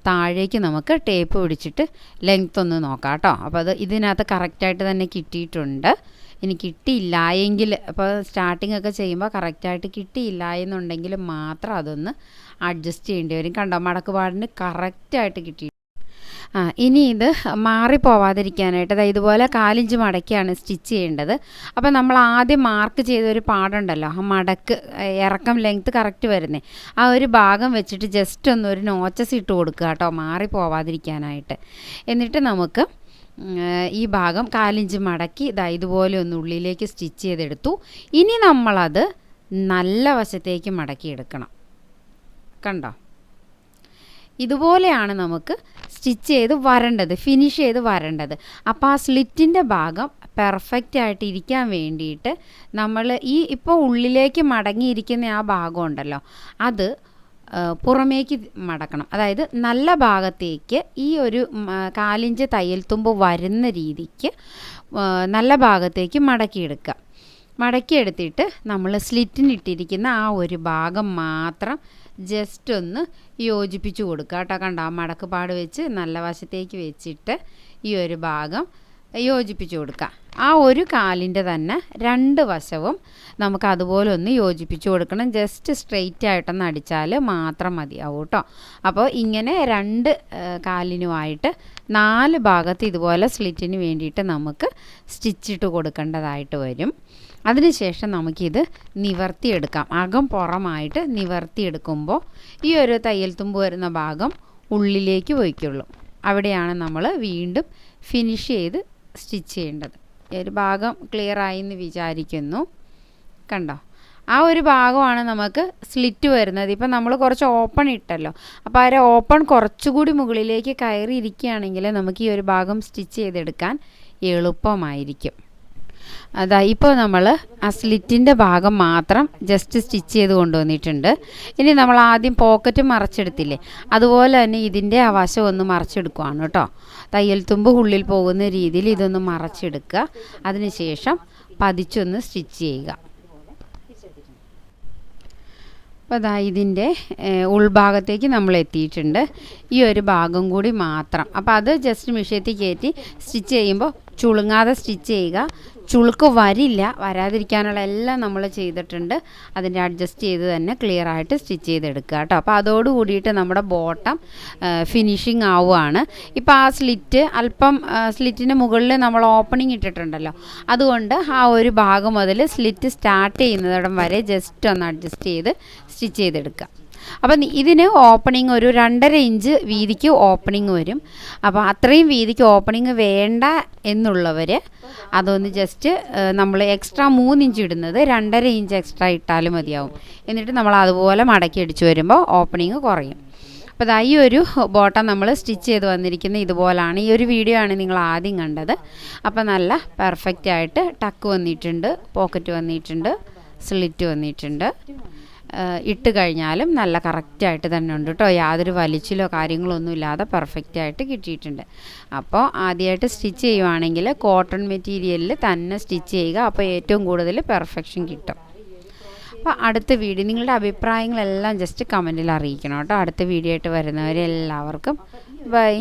താഴേക്ക് നമുക്ക് ടേപ്പ് പിടിച്ചിട്ട് ലെങ്ത് ഒന്ന് നോക്കാം കേട്ടോ. അപ്പോൾ അത് ഇതിനകത്ത് കറക്റ്റായിട്ട് തന്നെ കിട്ടിയിട്ടുണ്ട്. ഇനി കിട്ടിയില്ല എങ്കിൽ, അപ്പോൾ സ്റ്റാർട്ടിംഗ് ഒക്കെ ചെയ്യുമ്പോൾ കറക്റ്റായിട്ട് കിട്ടിയില്ല എന്നുണ്ടെങ്കിൽ മാത്രം അതൊന്ന് അഡ്ജസ്റ്റ് ചെയ്യേണ്ടി വരും. കണ്ടോ, മടക്കുപാടിന് കറക്റ്റായിട്ട് കിട്ടി. ഇനി ഇത് മാറിപ്പോവാതിരിക്കാനായിട്ട് ഇതുപോലെ 4 ഇഞ്ച് മടക്കിയാണ് സ്റ്റിച്ച് ചെയ്യേണ്ടത്. അപ്പോൾ നമ്മൾ ആദ്യം മാർക്ക് ചെയ്തൊരു പാടുണ്ടല്ലോ, ആ മടക്ക് ഇറക്കം ലെങ്ത്ത് കറക്റ്റ് വരുന്നേ, ആ ഒരു ഭാഗം വെച്ചിട്ട് ജസ്റ്റ് ഒന്ന് ഒരു നോച്ചസ് ഇട്ട് കൊടുക്കുക കേട്ടോ, മാറിപ്പോവാതിരിക്കാനായിട്ട്. എന്നിട്ട് നമുക്ക് ഈ ഭാഗം 4 ഇഞ്ച് മടക്കി ഇതുപോലെ ഒന്ന് ഉള്ളിലേക്ക് സ്റ്റിച്ച് ചെയ്തെടുത്തു. ഇനി നമ്മളത് നല്ല വശത്തേക്ക് മടക്കിയെടുക്കണം. കണ്ടോ, ഇതുപോലെയാണ് നമുക്ക് സ്റ്റിച്ച് ചെയ്ത് വരേണ്ടത്, ഫിനിഷ് ചെയ്ത് വരേണ്ടത്. അപ്പോൾ ആ സ്ലിറ്റിൻ്റെ ഭാഗം പെർഫെക്റ്റ് ആയിട്ട് ഇരിക്കാൻ വേണ്ടിയിട്ട് നമ്മൾ ഇപ്പോൾ ഉള്ളിലേക്ക് മടങ്ങിയിരിക്കുന്ന ആ ഭാഗം ഉണ്ടല്ലോ, അത് പുറമേക്ക് മടക്കണം. അതായത് നല്ല ഭാഗത്തേക്ക് ഈ ഒരു 4 ഇഞ്ച് തയ്യൽ തുമ്പ് വരുന്ന രീതിക്ക് നല്ല ഭാഗത്തേക്ക് മടക്കിയെടുക്കുക. മടക്കിയെടുത്തിട്ട് നമ്മൾ സ്ലിറ്റിനിട്ടിരിക്കുന്ന ആ ഒരു ഭാഗം മാത്രം ജസ്റ്റ് ഒന്ന് യോജിപ്പിച്ച് കൊടുക്കുക കേട്ടോ. കണ്ടോ, മടക്ക് പാട് വെച്ച് നല്ല വശത്തേക്ക് വെച്ചിട്ട് ഈ ഒരു ഭാഗം യോജിപ്പിച്ച് കൊടുക്കുക. ആ ഒരു കാലിൻ്റെ തന്നെ രണ്ട് വശവും നമുക്ക് അതുപോലെ ഒന്ന് യോജിപ്പിച്ച് കൊടുക്കണം. ജസ്റ്റ് സ്ട്രെയിറ്റ് ആയിട്ടൊന്ന് അടിച്ചാൽ മാത്രം മതിയാവും കേട്ടോ. അപ്പോൾ ഇങ്ങനെ രണ്ട് കാലിനുമായിട്ട് 4 ഭാഗത്ത് ഇതുപോലെ സ്ലിറ്റിന് വേണ്ടിയിട്ട് നമുക്ക് സ്റ്റിച്ചിട്ട് കൊടുക്കേണ്ടതായിട്ട് വരും. അതിനുശേഷം നമുക്കിത് നിവർത്തിയെടുക്കാം. അകം പുറമായിട്ട് നിവർത്തിയെടുക്കുമ്പോൾ ഈ ഒരു തയ്യൽ തുമ്പ് വരുന്ന ഭാഗം ഉള്ളിലേക്ക് പോയിക്കുള്ളൂ. അവിടെയാണ് നമ്മൾ വീണ്ടും ഫിനിഷ് ചെയ്ത് സ്റ്റിച്ച് ചെയ്യേണ്ടത്. ഈ ഒരു ഭാഗം ക്ലിയർ ആയി എന്ന് വിചാരിക്കുന്നു. കണ്ടോ, ആ ഒരു ഭാഗമാണ് നമുക്ക് സ്ലിറ്റ് വരുന്നത്. ഇപ്പം നമ്മൾ കുറച്ച് ഓപ്പൺ ഇട്ടല്ലോ, അപ്പോൾ ആ ഓപ്പൺ കുറച്ചുകൂടി മുകളിലേക്ക് കയറി ഇരിക്കുകയാണെങ്കിൽ നമുക്ക് ഈ ഒരു ഭാഗം സ്റ്റിച്ച് ചെയ്തെടുക്കാൻ എളുപ്പമായിരിക്കും. അതാ ഇപ്പോൾ നമ്മൾ ആ സ്ലിറ്റിൻ്റെ ഭാഗം മാത്രം ജസ്റ്റ് സ്റ്റിച്ച് ചെയ്ത് കൊണ്ടുവന്നിട്ടുണ്ട്. ഇനി നമ്മൾ ആദ്യം പോക്കറ്റ് മറച്ചെടുത്തില്ലേ, അതുപോലെ തന്നെ ഇതിൻ്റെ ആ വശം ഒന്ന് മറച്ചെടുക്കുകയാണ് കേട്ടോ. തയ്യൽ തുമ്പ് ഉള്ളിൽ പോകുന്ന രീതിയിൽ ഇതൊന്ന് മറച്ചെടുക്കുക. അതിനുശേഷം പതിച്ചൊന്ന് സ്റ്റിച്ച് ചെയ്യുക. അപ്പോൾ അതാ ഇതിൻ്റെ ഉൾഭാഗത്തേക്ക് നമ്മൾ എത്തിയിട്ടുണ്ട്. ഈ ഒരു ഭാഗം കൂടി മാത്രം. അപ്പോൾ അത് ജസ്റ്റ് മിഷ്യത്തിൽ കയറ്റി സ്റ്റിച്ച് ചെയ്യുമ്പോൾ ചുളുങ്ങാതെ സ്റ്റിച്ച് ചെയ്യുക. ചുളുക്ക് വരാതിരിക്കാനുള്ള എല്ലാം നമ്മൾ ചെയ്തിട്ടുണ്ട്. അതിൻ്റെ അഡ്ജസ്റ്റ് ചെയ്ത് തന്നെ ക്ലിയർ ആയിട്ട് സ്റ്റിച്ച് ചെയ്തെടുക്കുക കേട്ടോ. അപ്പോൾ അതോട് കൂടിയിട്ട് നമ്മുടെ ബോട്ടം ഫിനിഷിങ് ആവുകയാണ്. ഇപ്പോൾ ആ സ്ലിറ്റ് അല്പം സ്ലിറ്റിന് മുകളിൽ നമ്മൾ ഓപ്പണിങ് ഇട്ടിട്ടുണ്ടല്ലോ, അതുകൊണ്ട് ആ ഒരു ഭാഗം മുതൽ സ്ലിറ്റ് സ്റ്റാർട്ട് ചെയ്യുന്നിടം വരെ ജസ്റ്റ് ഒന്ന് അഡ്ജസ്റ്റ് ചെയ്ത് സ്റ്റിച്ച് ചെയ്തെടുക്കുക. അപ്പം ഇതിന് ഓപ്പണിങ് ഒരു 2.5 ഇഞ്ച് വീതിക്ക് ഓപ്പണിങ് വരും. അപ്പോൾ അത്രയും വീതിക്ക് ഓപ്പണിങ് വേണ്ട എന്നുള്ളവർ അതൊന്ന് ജസ്റ്റ് നമ്മൾ എക്സ്ട്രാ 3 ഇഞ്ച് ഇടുന്നത് 2.5 ഇഞ്ച് എക്സ്ട്രാ ഇട്ടാലും മതിയാവും. എന്നിട്ട് നമ്മൾ അതുപോലെ മടക്കി അടിച്ച് വരുമ്പോൾ ഓപ്പണിങ് കുറയും. അപ്പോൾ ഈ ഒരു ബോട്ടം നമ്മൾ സ്റ്റിച്ച് ചെയ്ത് വന്നിരിക്കുന്നത് ഇതുപോലാണ്. ഈ ഒരു വീഡിയോ ആണ് നിങ്ങൾ ആദ്യം കണ്ടത്. അപ്പോൾ നല്ല പെർഫെക്റ്റ് ആയിട്ട് ടക്ക് വന്നിട്ടുണ്ട്, പോക്കറ്റ് വന്നിട്ടുണ്ട്, സ്ലിറ്റ് വന്നിട്ടുണ്ട്. ഇട്ട് കഴിഞ്ഞാലും നല്ല കറക്റ്റായിട്ട് തന്നെ ഉണ്ട് കേട്ടോ. യാതൊരു വലിച്ചിലോ കാര്യങ്ങളോ ഒന്നും ഇല്ലാതെ പെർഫെക്റ്റായിട്ട് കിട്ടിയിട്ടുണ്ട്. അപ്പോൾ ആദ്യമായിട്ട് സ്റ്റിച്ച് ചെയ്യുവാണെങ്കിൽ കോട്ടൺ മെറ്റീരിയലിൽ തന്നെ സ്റ്റിച്ച് ചെയ്യുക. അപ്പോൾ ഏറ്റവും കൂടുതൽ പെർഫെക്ഷൻ കിട്ടും. അപ്പോൾ അടുത്ത വീഡിയോ നിങ്ങളുടെ അഭിപ്രായങ്ങളെല്ലാം ജസ്റ്റ് കമൻറ്റിൽ അറിയിക്കണം കേട്ടോ. അടുത്ത വീഡിയോ ആയിട്ട് വരുന്നവരെല്ലാവർക്കും ബൈ.